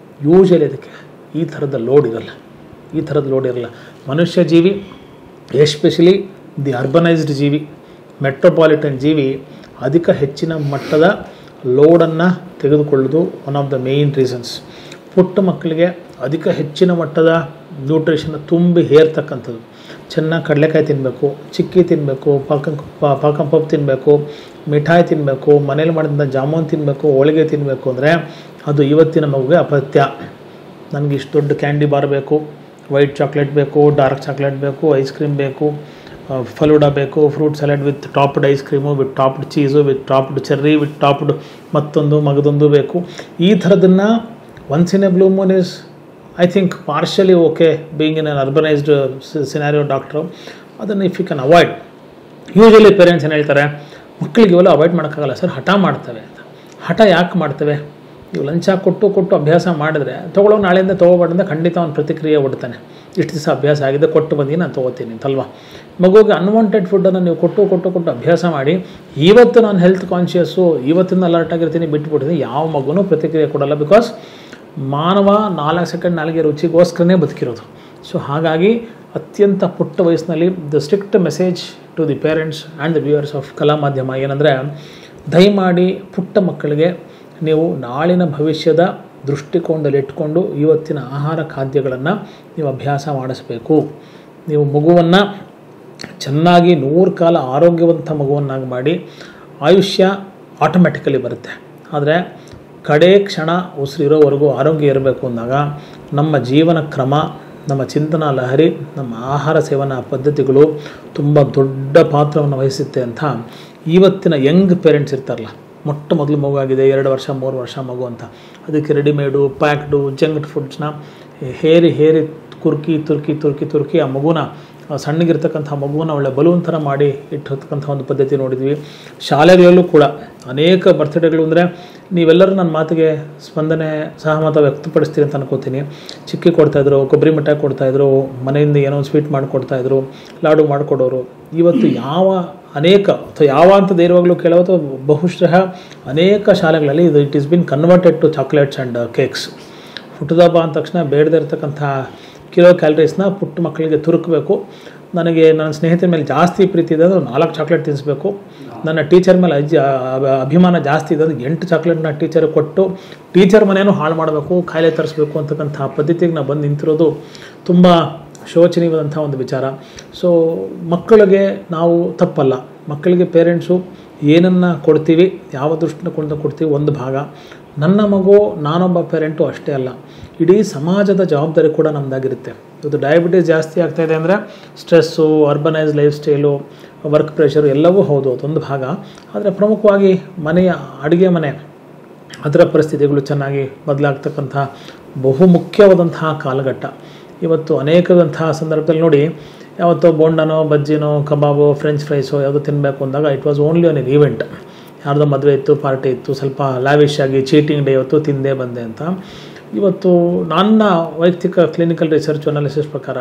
ಯೂಶಲಿ ಅದಕ್ಕೆ ಈ ಥರದ ಲೋಡ್ ಇರಲ್ಲ. ಮನುಷ್ಯ ಜೀವಿ, ಎಸ್ಪೆಷಲಿ ದಿ ಅರ್ಬನೈಸ್ಡ್ ಜೀವಿ, ಮೆಟ್ರೋಪಾಲಿಟನ್ ಜೀವಿ ಹೆಚ್ಚಿನ ಮಟ್ಟದ ಲೋಡನ್ನು ತೆಗೆದುಕೊಳ್ಳೋದು one of the main reasons. ಪುಟ್ಟ ಮಕ್ಕಳಿಗೆ ಹೆಚ್ಚಿನ ಮಟ್ಟದ ನ್ಯೂಟ್ರಿಷನ್ ತುಂಬಿ ಹೇರ್ತಕ್ಕಂಥದ್ದು. ಚೆನ್ನಾಗಿ ಕಡಲೆಕಾಯಿ ತಿನ್ನಬೇಕು, ಚಿಕ್ಕಿ ತಿನ್ನಬೇಕು, ಪಾಕಂಪಪ್ಪು ತಿನ್ನಬೇಕು, ಮಿಠಾಯಿ ತಿನ್ನಬೇಕು, ಮನೇಲಿ ಮಾಡಿದಂಥ ಜಾಮೂನ್ ತಿನ್ನಬೇಕು, ಹೋಳಿಗೆ ತಿನ್ನಬೇಕು ಅಂದರೆ ಅದು ಇವತ್ತಿನ ಮಗುಗೆ ಅಪತ್ಯ. ನನಗೆ ಇಷ್ಟು ದೊಡ್ಡ ಕ್ಯಾಂಡಿ ಬಾರ್ ಬೇಕು, ವೈಟ್ ಚಾಕ್ಲೇಟ್ ಬೇಕು, ಡಾರ್ಕ್ ಚಾಕ್ಲೇಟ್ ಬೇಕು, ಐಸ್ ಕ್ರೀಮ್ ಬೇಕು, ಫಲೂಡಾ ಬೇಕು, fruit salad with topped ice cream, with topped cheese, with topped cherry, with topped ಮಗದೊಂದು ಬೇಕು. ಈ ಥರದನ್ನು once in a blue moon is I think partially okay being in an urbanised scenario doctor. ಅದನ್ನು if you can avoid. Usually parents ಏನು ಹೇಳ್ತಾರೆ, ಮಕ್ಕಳಿಗೆ ಇವೆಲ್ಲ avoid ಮಾಡೋಕ್ಕಾಗಲ್ಲ ಸರ್, ಹಠ ಮಾಡ್ತವೆ ಅಂತ. ಹಠ ಯಾಕೆ ಮಾಡ್ತವೆ? ನೀವು ಲಂಚ ಕೊಟ್ಟು ಅಭ್ಯಾಸ ಮಾಡಿದ್ರೆ ತೊಗೊಳ್ಳೋ ನಾಳೆಯಿಂದ ತೊಗೋಬಾರ್ದಂತ ಖಂಡಿತ ಅವ್ನು ಪ್ರತಿಕ್ರಿಯೆ ಕೊಡ್ತಾನೆ. ಇಷ್ಟು ದಿವಸ ಅಭ್ಯಾಸ ಆಗಿದೆ, ಕೊಟ್ಟು ಬಂದು ನಾನು ತೊಗೋತೀನಿ ಅಂತಲ್ವ. ಮಗುಗೆ ಅನ್ವಾಂಟೆಡ್ ಫುಡ್ಡನ್ನು ನೀವು ಕೊಟ್ಟು ಅಭ್ಯಾಸ ಮಾಡಿ, ಇವತ್ತು ನಾನು ಹೆಲ್ತ್ ಕಾನ್ಷಿಯಸ್ಸು, ಇವತ್ತಿನ ಅಲರ್ಟ್ ಆಗಿರ್ತೀನಿ, ಬಿಟ್ಬಿಡ್ತೀನಿ, ಯಾವ ಮಗುನೂ ಪ್ರತಿಕ್ರಿಯೆ ಕೊಡಲ್ಲ. ಬಿಕಾಸ್ ಮಾನವ 4 ಸೆಕೆಂಡ್ ನಾಲಿಗೆ ರುಚಿಗೋಸ್ಕರನೇ ಬದುಕಿರೋದು. ಸೊ ಹಾಗಾಗಿ ಅತ್ಯಂತ ಪುಟ್ಟ ವಯಸ್ಸಿನಲ್ಲಿ the strict message to the parents and the viewers of ಕಲಾ ಮಾಧ್ಯಮ ಏನಂದರೆ, ದಯಮಾಡಿ ಪುಟ್ಟ ಮಕ್ಕಳಿಗೆ ನೀವು ನಾಳಿನ ಭವಿಷ್ಯದ ದೃಷ್ಟಿಕೋನದಲ್ಲಿ ಇಟ್ಕೊಂಡು ಇವತ್ತಿನ ಆಹಾರ ಖಾದ್ಯಗಳನ್ನು ನೀವು ಅಭ್ಯಾಸ ಮಾಡಿಸಬೇಕು. ನೀವು ಮಗುವನ್ನು ಚೆನ್ನಾಗಿ 100 ಕಾಲ ಆರೋಗ್ಯವಂತ ಮಗುವನ್ನಾಗಿ ಮಾಡಿ ಆಯುಷ್ಯ ಆಟೋಮ್ಯಾಟಿಕಲಿ ಬರುತ್ತೆ. ಆದರೆ ಕಡೇ ಕ್ಷಣ ಉಸಿರಿರೋವರೆಗೂ ಆರೋಗ್ಯ ಇರಬೇಕು ಅಂದಾಗ ನಮ್ಮ ಜೀವನ ಕ್ರಮ, ನಮ್ಮ ಚಿಂತನಾ ಲಹರಿ, ನಮ್ಮ ಆಹಾರ ಸೇವನಾ ಪದ್ಧತಿಗಳು ತುಂಬ ದೊಡ್ಡ ಪಾತ್ರವನ್ನು ವಹಿಸುತ್ತೆ ಅಂತ ಇವತ್ತಿನ ಯಂಗ್ ಪೇರೆಂಟ್ಸ್ ಇರ್ತಾರಲ್ಲ, ಮೊಟ್ಟ ಮೊದಲು ಮಗು ಆಗಿದೆ, 2 ವರ್ಷ 3 ವರ್ಷ ಮಗು ಅಂತ, ಅದಕ್ಕೆ ರೆಡಿಮೇಡು ಪ್ಯಾಕ್ಡು ಜಂಕ್ ಫುಡ್ಸ್ನ ಹೇರಿ ತುರ್ಕಿ ಆ ಮಗುನ, ಸಣ್ಣಗಿರ್ತಕ್ಕಂಥ ಮಗುವನ್ನು ಒಳ್ಳೆ ಬಲೂನ್ ಥರ ಮಾಡಿ ಇಟ್ಟಿರ್ತಕ್ಕಂಥ ಒಂದು ಪದ್ಧತಿ ನೋಡಿದ್ವಿ. ಶಾಲೆಗಳಲ್ಲೂ ಕೂಡ ಅನೇಕ ಬರ್ತ್ಡೇಗಳು ಅಂದರೆ, ನೀವೆಲ್ಲರೂ ನನ್ನ ಮಾತಿಗೆ ಸ್ಪಂದನೆ ಸಹಮತ ವ್ಯಕ್ತಪಡಿಸ್ತೀರಿ ಅಂತ ಅನ್ಕೋತೀನಿ. ಚಿಕ್ಕಿ ಕೊಡ್ತಾಯಿದ್ರು, ಕೊಬ್ಬರಿ ಮಿಠಾಯಿ ಕೊಡ್ತಾಯಿದ್ರು, ಮನೆಯಿಂದ ಏನೋ ಸ್ವೀಟ್ ಮಾಡಿಕೊಡ್ತಾಯಿದ್ರು, ಲಾಡು ಮಾಡಿಕೊಡೋರು. ಇವತ್ತು ಯಾವ ಅಂತ ಧೈರ್ಯವಾಗಲೂ ಕೇಳೋದು, ಬಹುಶಃ ಅನೇಕ ಶಾಲೆಗಳಲ್ಲಿ it is been converted to chocolates and cakes. ಹುಟ್ಟಿದ ಹಬ್ಬ ಅಂದ ತಕ್ಷಣ ಬೇಡದೇ ಇರತಕ್ಕಂಥ ಕಿಲೋ ಕ್ಯಾಲರೀಸ್ನ ಪುಟ್ಟ ಮಕ್ಕಳಿಗೆ ತುರುಕಬೇಕು. ನನಗೆ ನನ್ನ ಸ್ನೇಹಿತರ ಮೇಲೆ ಜಾಸ್ತಿ ಪ್ರೀತಿ ಇದೆ ಅಂದರೆ 4 ಚಾಕ್ಲೇಟ್ ತಿನ್ನಿಸ್ಬೇಕು. ನನ್ನ ಟೀಚರ್ ಮೇಲೆ ಅಭಿಮಾನ ಜಾಸ್ತಿ ಇದೆ ಅಂದರೆ 8 ಚಾಕ್ಲೇಟ್ನ ಟೀಚರ್ಗೆ ಕೊಟ್ಟು ಟೀಚರ್ ಮನೆಯೂ ಹಾಳು ಮಾಡಬೇಕು, ಕಾಯಿಲೆ ತರಿಸ್ಬೇಕು ಅಂತಕ್ಕಂಥ ಪದ್ಧತಿಗೆ ನಾವು ಬಂದು ನಿಂತಿರೋದು ತುಂಬ ಶೋಚನೀಯವಾದಂಥ ಒಂದು ವಿಚಾರ. ಸೊ ಮಕ್ಕಳಿಗೆ ನಾವು ತಪ್ಪಲ್ಲ, ಮಕ್ಕಳಿಗೆ ಪೇರೆಂಟ್ಸು ಏನನ್ನು ಕೊಡ್ತೀವಿ, ಯಾವ ದೃಷ್ಟಿಕೋನದಿಂದ ಕೊಡ್ತೀವಿ ಒಂದು ಭಾಗ. ನನ್ನ ಮಗು ನಾನೊಬ್ಬ ಪೇರೆಂಟು ಅಷ್ಟೇ ಅಲ್ಲ, ಇಡೀ ಸಮಾಜದ ಜವಾಬ್ದಾರಿ ಕೂಡ ನಮ್ಮದಾಗಿರುತ್ತೆ. ಇವತ್ತು ಡಯಾಬಿಟೀಸ್ ಜಾಸ್ತಿ ಆಗ್ತಾಯಿದೆ ಅಂದರೆ stress, urbanise lifestyle, work pressure ಎಲ್ಲವೂ ಹೌದು, ಅದೊಂದು ಭಾಗ. ಆದರೆ ಪ್ರಮುಖವಾಗಿ ಮನೆಯ ಅಡುಗೆ ಮನೆ, ಅದರ ಪರಿಸ್ಥಿತಿಗಳು ಚೆನ್ನಾಗಿ ಬದಲಾಗ್ತಕ್ಕಂಥ ಬಹುಮುಖ್ಯವಾದಂತಹ ಕಾಲಘಟ್ಟ ಇವತ್ತು. ಅನೇಕದಂತಹ ಸಂದರ್ಭದಲ್ಲಿ ನೋಡಿ, ಯಾವತ್ತೋ ಬೋಂಡನೋ ಬಜ್ಜಿನೋ ಕಬಾಬೋ ಫ್ರೆಂಚ್ ಫ್ರೈಸೋ ಯಾವುದೋ ತಿನ್ನಬೇಕು ಅಂದಾಗ it was only on N event. ಯಾರ್ದೋ ಮದುವೆ ಇತ್ತು, ಪಾರ್ಟಿ ಇತ್ತು, ಸ್ವಲ್ಪ ಲ್ಯಾವಿಶ್ ಆಗಿ ಚೀಟಿಂಗ್ ಡೇ ಇವತ್ತು ತಿಂದೇ ಬಂದೆ ಅಂತ. ಇವತ್ತು ನನ್ನ ವೈಯಕ್ತಿಕ ಕ್ಲಿನಿಕಲ್ ರಿಸರ್ಚ್ ಅನಾಲಿಸಿಸ್ ಪ್ರಕಾರ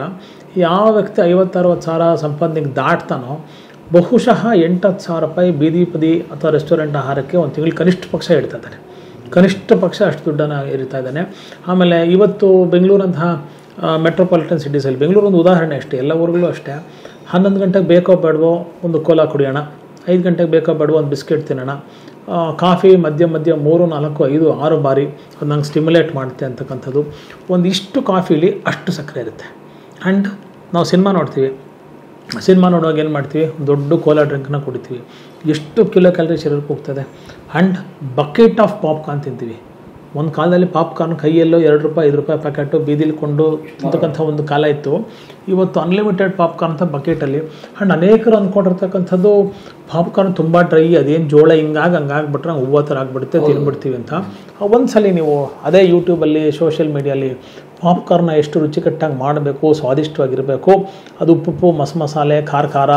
ಯಾವ ವ್ಯಕ್ತಿ 50-60 ಸಾವಿರ ಸಂಪಾದನೆಗೆ ದಾಟ್ತಾನೋ ಬಹುಶಃ 8-10 ಸಾವಿರ ರೂಪಾಯಿ ಬೀದಿ ಪದಿ ಅಥವಾ ರೆಸ್ಟೋರೆಂಟ್ ಆಹಾರಕ್ಕೆ ಒಂದು ತಿಂಗಳು ಕನಿಷ್ಠ ಪಕ್ಷ ಇಡ್ತಾ ಇದ್ದಾನೆ. ಕನಿಷ್ಠ ಪಕ್ಷ ಅಷ್ಟು ದುಡ್ಡನ್ನು ಇರ್ತಾ ಇದ್ದಾನೆ. ಆಮೇಲೆ ಇವತ್ತು ಬೆಂಗಳೂರಂತಹ ಮೆಟ್ರೋಪಾಲಿಟನ್ ಸಿಟೀಸಲ್ಲಿ, ಬೆಂಗಳೂರು ಒಂದು ಉದಾಹರಣೆ ಅಷ್ಟೇ, ಎಲ್ಲ ಊರುಗಳು ಅಷ್ಟೇ, 11 ಗಂಟೆಗೆ ಬೇಕೋ ಬೇಡವೋ ಒಂದು ಕೋಲಾ ಕುಡಿಯೋಣ, 5 ಗಂಟೆಗೆ ಬೇಕೋ ಬೇಡವೋ ಒಂದು ಬಿಸ್ಕೆಟ್ ತಿನ್ನೋಣ, ಕಾಫಿ ಮಧ್ಯ 3, 4, 5, 6 ಬಾರಿ ಅದು ನಂಗೆ ಸ್ಟಿಮ್ಯುಲೇಟ್ ಮಾಡುತ್ತೆ ಅಂತಕ್ಕಂಥದ್ದು. ಒಂದಿಷ್ಟು ಕಾಫಿಲಿ ಅಷ್ಟು ಸಕ್ಕರೆ ಇರುತ್ತೆ. ಆ್ಯಂಡ್ ನಾವು ಸಿನಿಮಾ ನೋಡ್ತೀವಿ, ಸಿನಿಮಾ ನೋಡುವಾಗ ಏನು ಮಾಡ್ತೀವಿ, ದೊಡ್ಡ ಕೋಲಾ ಡ್ರಿಂಕ್ನ ಕುಡಿತೀವಿ, ಎಷ್ಟು ಕಿಲೋ ಕ್ಯಾಲರಿ ಶರೀರಕ್ಕೆ ಹೋಗ್ತದೆ. ಆ್ಯಂಡ್ ಬಕೆಟ್ ಆಫ್ ಪಾಪ್ಕಾರ್ನ್ ತಿಂತೀವಿ. ಒಂದು ಕಾಲದಲ್ಲಿ ಪಾಪ್ಕಾರ್ನ್ ಕೈಯಲ್ಲೋ 2 ರೂಪಾಯಿ 5 ರೂಪಾಯಿ ಪ್ಯಾಕೆಟು ಬೀದಿಲ್ಕೊಂಡು ತಿಂತಕ್ಕಂಥ ಒಂದು ಕಾಲ ಇತ್ತು. ಇವತ್ತು ಅನ್ಲಿಮಿಟೆಡ್ ಪಾಪ್ಕಾರ್ನ್ ಅಂತ ಬಕೆಟಲ್ಲಿ. ಆ್ಯಂಡ್ ಅನೇಕರು ಅಂದ್ಕೊಂಡಿರ್ತಕ್ಕಂಥದ್ದು ಪಾಪ್ಕಾರ್ನ್ ತುಂಬ ಡ್ರೈ, ಅದೇನು ಜೋಳ ಹಂಗಾಗ್ಬಿಟ್ರೆ ಹೂವು ಥರ ಆಗಿಬಿಡುತ್ತೆ, ತಿನ್ಬಿಡ್ತೀವಿ ಅಂತ. ಒಂದು ಸಲ ನೀವು ಅದೇ ಯೂಟ್ಯೂಬಲ್ಲಿ ಸೋಷಿಯಲ್ ಮೀಡಿಯಲ್ಲಿ ಪಾಪ್ಕಾರ್ನ ಎಷ್ಟು ರುಚಿಕಟ್ಟಾಗಿ ಮಾಡಬೇಕು, ಸ್ವಾದಿಷ್ಟವಾಗಿರಬೇಕು, ಅದು ಉಪ್ಪು ಮಸಾಲೆ ಖಾರ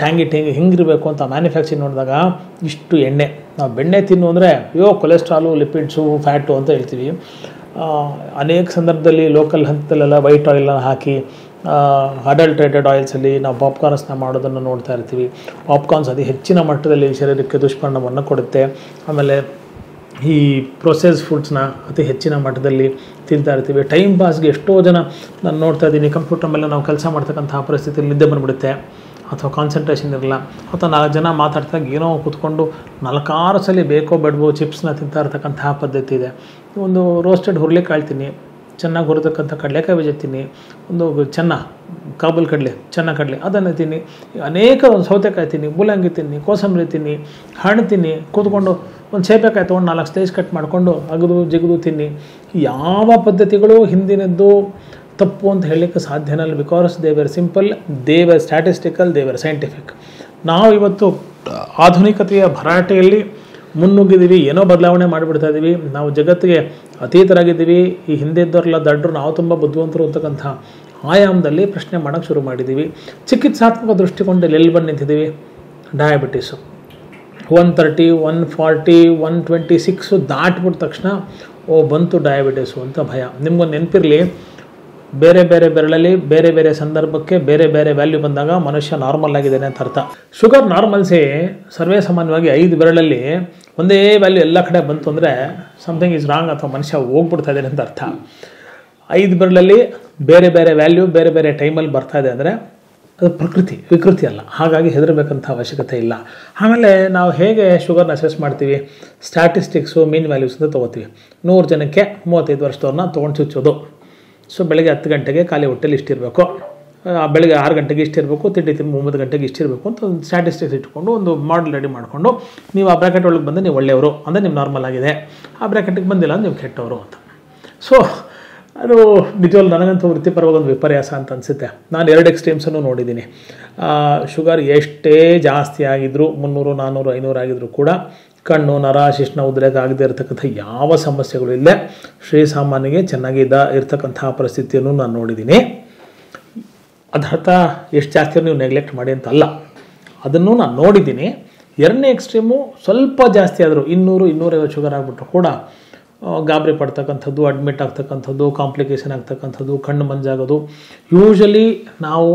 ಟ್ಯಾಂಗಿ ಹಿಂಗಿರಬೇಕು ಅಂತ ಮ್ಯಾನುಫ್ಯಾಕ್ಚರಿಂಗ್ ನೋಡಿದಾಗ ಇಷ್ಟು ಎಣ್ಣೆ. ನಾವು ಬೆಣ್ಣೆ ತಿನ್ನು ಅಂದರೆ ಕೊಲೆಸ್ಟ್ರಾಲು, ಲಿಪಿಡ್ಸು, ಫ್ಯಾಟು ಅಂತ ಹೇಳ್ತೀವಿ. ಅನೇಕ ಸಂದರ್ಭದಲ್ಲಿ ಲೋಕಲ್ ಹಂತದಲ್ಲೆಲ್ಲ ವೈಟ್ ಆಯಿಲ್ನ ಹಾಕಿ ಅಡಲ್ಟ್ರೇಟೆಡ್ ಆಯಿಲ್ಸಲ್ಲಿ ನಾವು ಪಾಪ್ಕಾರ್ನ್ಸ್ನ ಮಾಡೋದನ್ನು ನೋಡ್ತಾ ಇರ್ತೀವಿ. ಪಾಪ್ಕಾರ್ನ್ಸ್ ಅತಿ ಹೆಚ್ಚಿನ ಮಟ್ಟದಲ್ಲಿ ಶರೀರಕ್ಕೆ ದುಷ್ಪರಿಣಾಮವನ್ನು ಕೊಡುತ್ತೆ. ಆಮೇಲೆ ಈ ಪ್ರೊಸೆಸ್ ಫುಡ್ಸ್ನ ಅತಿ ಹೆಚ್ಚಿನ ಮಟ್ಟದಲ್ಲಿ ತಿಂತಾ ಇರ್ತೀವಿ. ಟೈಮ್ ಪಾಸ್ಗೆ ಎಷ್ಟೋ ಜನ ನಾನು ನೋಡ್ತಾ ಇದ್ದೀನಿ, ಕಂಪ್ಯೂಟರ್ ಮೇಲೆ ನಾವು ಕೆಲಸ ಮಾಡ್ತಕ್ಕಂಥ ಪರಿಸ್ಥಿತಿಯಲ್ಲಿ ನಿದ್ದೆ ಬಂದುಬಿಡುತ್ತೆ, ಅಥವಾ ಕಾನ್ಸಂಟ್ರೇಷನ್ ಇರಲ್ಲ, ಅಥವಾ 4 ಜನ ಮಾತಾಡ್ತಾಗ ಏನೋ ಕೂತ್ಕೊಂಡು 4-6 ಸಲ ಬೇಕೋ ಬೇಡವೋ ಚಿಪ್ಸ್ನ ತಿಂತಾ ಇರ್ತಕ್ಕಂತಹ ಪದ್ಧತಿ ಇದೆ. ಒಂದು ರೋಸ್ಟೆಡ್ ಹುರುಳಿಕಾಳು ತಿನ್ನಿ, ಚೆನ್ನಾಗಿ ಹುರಿತಕ್ಕಂಥ ಕಡಲೆಕಾಯಿ ಬೀಜ ತಿನ್ನಿ, ಒಂದು ಕಾಬೂಲ್ ಕಡಲೆ, ಕಡಲೆ ಅದನ್ನು ತಿನ್ನಿ, ಅನೇಕ ಒಂದು ಸೌತೆಕಾಯಿ ತಿನ್ನಿ, ಮೂಲಂಗಿ ತಿನ್ನಿ, ಕೋಸಂಬರಿ ತಿನ್ನಿ, ಹಣ್ಣು ತಿನ್ನಿ, ಕೂತ್ಕೊಂಡು ಒಂದು ಸೇಬೆಕಾಯಿ ತೊಗೊಂಡು 4 ಸ್ಲೈಸ್ ಕಟ್ ಮಾಡಿಕೊಂಡು ಜಿಗಿದು ತಿನ್ನಿ. ಯಾವ ಪದ್ಧತಿಗಳು ಹಿಂದಿನದ್ದು ತಪ್ಪು ಅಂತ ಹೇಳಲಿಕ್ಕೆ ಸಾಧ್ಯನೇ ಇಲ್ಲ. Because they were simple, they were statistical, they were scientific. ನಾವು ಇವತ್ತು ಆಧುನಿಕತೆಯ ಭರಾಟೆಯಲ್ಲಿ ಮುನ್ನುಗ್ಗಿದ್ದೀವಿ, ಏನೋ ಬದಲಾವಣೆ ಮಾಡಿಬಿಡ್ತಾ ಇದ್ದೀವಿ, ನಾವು ಜಗತ್ತಿಗೆ ಅತೀತರಾಗಿದ್ದೀವಿ. ಈ ಹಿಂದೆ ಇದ್ದವರೆಲ್ಲ ದಡ್ಡರು, ನಾವು ತುಂಬ ಬುದ್ಧಿವಂತರು ಅಂತಕ್ಕಂಥ ಆಯಾಮದಲ್ಲಿ ಪ್ರಶ್ನೆ ಮಾಡೋಕ್ಕೆ ಶುರು ಮಾಡಿದ್ದೀವಿ. ಚಿಕಿತ್ಸಾತ್ಮಕ ದೃಷ್ಟಿಕೋನದಲ್ಲಿ ಎಲ್ಲಿ ಬಂದು ನಿಂತಿದ್ದೀವಿ? ಡಯಾಬಿಟೀಸು. 130, 140, 126 ದಾಟ್ಬಿಟ್ಟ ತಕ್ಷಣ ಬಂತು ಡಯಾಬಿಟಿಸು ಅಂತ ಭಯ. ನಿಮ್ಗೊಂದು ನೆನಪಿರಲಿ, ಬೇರೆ ಬೇರೆ ಬೆರಳಲ್ಲಿ ಬೇರೆ ಬೇರೆ ಸಂದರ್ಭಕ್ಕೆ ಬೇರೆ ಬೇರೆ ವ್ಯಾಲ್ಯೂ ಬಂದಾಗ ಮನುಷ್ಯ ನಾರ್ಮಲ್ ಆಗಿದ್ದಾನೆ ಅಂತ ಅರ್ಥ. ಶುಗರ್ ನಾರ್ಮಲ್ಸೇ ಸರ್ವೇ ಸಾಮಾನ್ಯವಾಗಿ 5 ಬೆರಳಲ್ಲಿ ಒಂದೇ ವ್ಯಾಲ್ಯೂ ಎಲ್ಲ ಕಡೆ ಬಂತು ಅಂದರೆ ಸಮಥಿಂಗ್ ಈಸ್ ರಾಂಗ್, ಅಥವಾ ಮನುಷ್ಯ ಹೋಗ್ಬಿಡ್ತಾ ಇದ್ದಾನೆ ಅಂತ ಅರ್ಥ. 5 ಬೆರಳಲ್ಲಿ ಬೇರೆ ಬೇರೆ ವ್ಯಾಲ್ಯೂ ಬೇರೆ ಬೇರೆ ಟೈಮಲ್ಲಿ ಬರ್ತಾ ಇದೆ ಅಂದರೆ ಅದು ವಿಕೃತಿ ಅಲ್ಲ. ಹಾಗಾಗಿ ಹೆದರಬೇಕಂತ ಅವಶ್ಯಕತೆ ಇಲ್ಲ. ಆಮೇಲೆ ನಾವು ಹೇಗೆ ಶುಗರ್ನ ಅಸೆಸ್ ಮಾಡ್ತೀವಿ? ಸ್ಟ್ಯಾಟಿಸ್ಟಿಕ್ಸು ಮೀನ್ ವ್ಯಾಲ್ಯೂಸ್ ಅಂತ ತೊಗೋತೀವಿ. 100 ಜನಕ್ಕೆ 35 ವರ್ಷದವ್ರನ್ನ ತೊಗೊಂಡು ಚುಚ್ಚೋದು. ಸೊ ಬೆಳಗ್ಗೆ 10 ಗಂಟೆಗೆ ಖಾಲಿ ಹೊಟ್ಟೆಲಿ ಇಷ್ಟಿರಬೇಕು, ಬೆಳಗ್ಗೆ 6 ಗಂಟೆಗೆ ಇಷ್ಟಿರಬೇಕು, ತಿಂಡಿ 9 ಗಂಟೆಗೆ ಇಷ್ಟಿರಬೇಕು ಅಂತ ಒಂದು ಸ್ಟ್ಯಾಟಿಸ್ಟಿಕ್ಸ್ ಇಟ್ಕೊಂಡು ಒಂದು ಮಾಡಲ್ ರೆಡಿ ಮಾಡಿಕೊಂಡು ನೀವು ಆ ಬ್ರ್ಯಾಕೆಟ್ ಒಳಗೆ ಬಂದು ನೀವು ಒಳ್ಳೆಯವರು ಅಂದರೆ ನೀವು ನಾರ್ಮಲ್ ಆಗಿದೆ, ಆ ಬ್ರ್ಯಾಕೆಟಿಗೆ ಬಂದಿಲ್ಲ ಅಂದರೆ ನೀವು ಕೆಟ್ಟವರು ಅಂತ. ಸೊ ಅದು ನಿಜವಾಗ್ಲೂ ನನಗಂತೂ ವೃತ್ತಿಪರವಾಗಿ ಒಂದು ವಿಪರ್ಯಾಸ ಅಂತ ಅನಿಸುತ್ತೆ. ನಾನು 2 ಎಕ್ಸ್ಟ್ರೀಮ್ಸನ್ನು ನೋಡಿದ್ದೀನಿ. ಶುಗರ್ ಎಷ್ಟೇ ಜಾಸ್ತಿ ಆಗಿದ್ರು 300, 400, 500 ಆಗಿದ್ರು ಕೂಡ ಕಣ್ಣು ನರ ಶಿಶ್ನ ಉದ್ರೇಕ ಆಗದೆ ಇರತಕ್ಕಂಥ ಯಾವ ಸಮಸ್ಯೆಗಳು ಇಲ್ಲೇ ಶ್ರೀಸಾಮಾನ್ಯಗೆ ಚೆನ್ನಾಗಿ ಇರತಕ್ಕಂಥ ಪರಿಸ್ಥಿತಿಯನ್ನು ನಾನು ನೋಡಿದ್ದೀನಿ. ಅದರ್ಥ ಎಷ್ಟು ಜಾಸ್ತಿ ನೀವು ನೆಗ್ಲೆಕ್ಟ್ ಮಾಡಿ ಅಂತ ಅಲ್ಲ, ಅದನ್ನು ನಾನು ನೋಡಿದ್ದೀನಿ. 2ನೇ ಎಕ್ಸ್ಟ್ರೀಮು ಸ್ವಲ್ಪ ಜಾಸ್ತಿ ಆದರೂ 200, 250 ಶುಗರ್ ಆಗಿಬಿಟ್ರು ಕೂಡ ಗಾಬರಿ ಪಡ್ತಕ್ಕಂಥದ್ದು, ಅಡ್ಮಿಟ್ ಆಗ್ತಕ್ಕಂಥದ್ದು, ಕಾಂಪ್ಲಿಕೇಶನ್ ಆಗ್ತಕ್ಕಂಥದ್ದು, ಕಣ್ಣು ಮಂಜಾಗೋದು. ಯೂಶಲಿ ನಾವು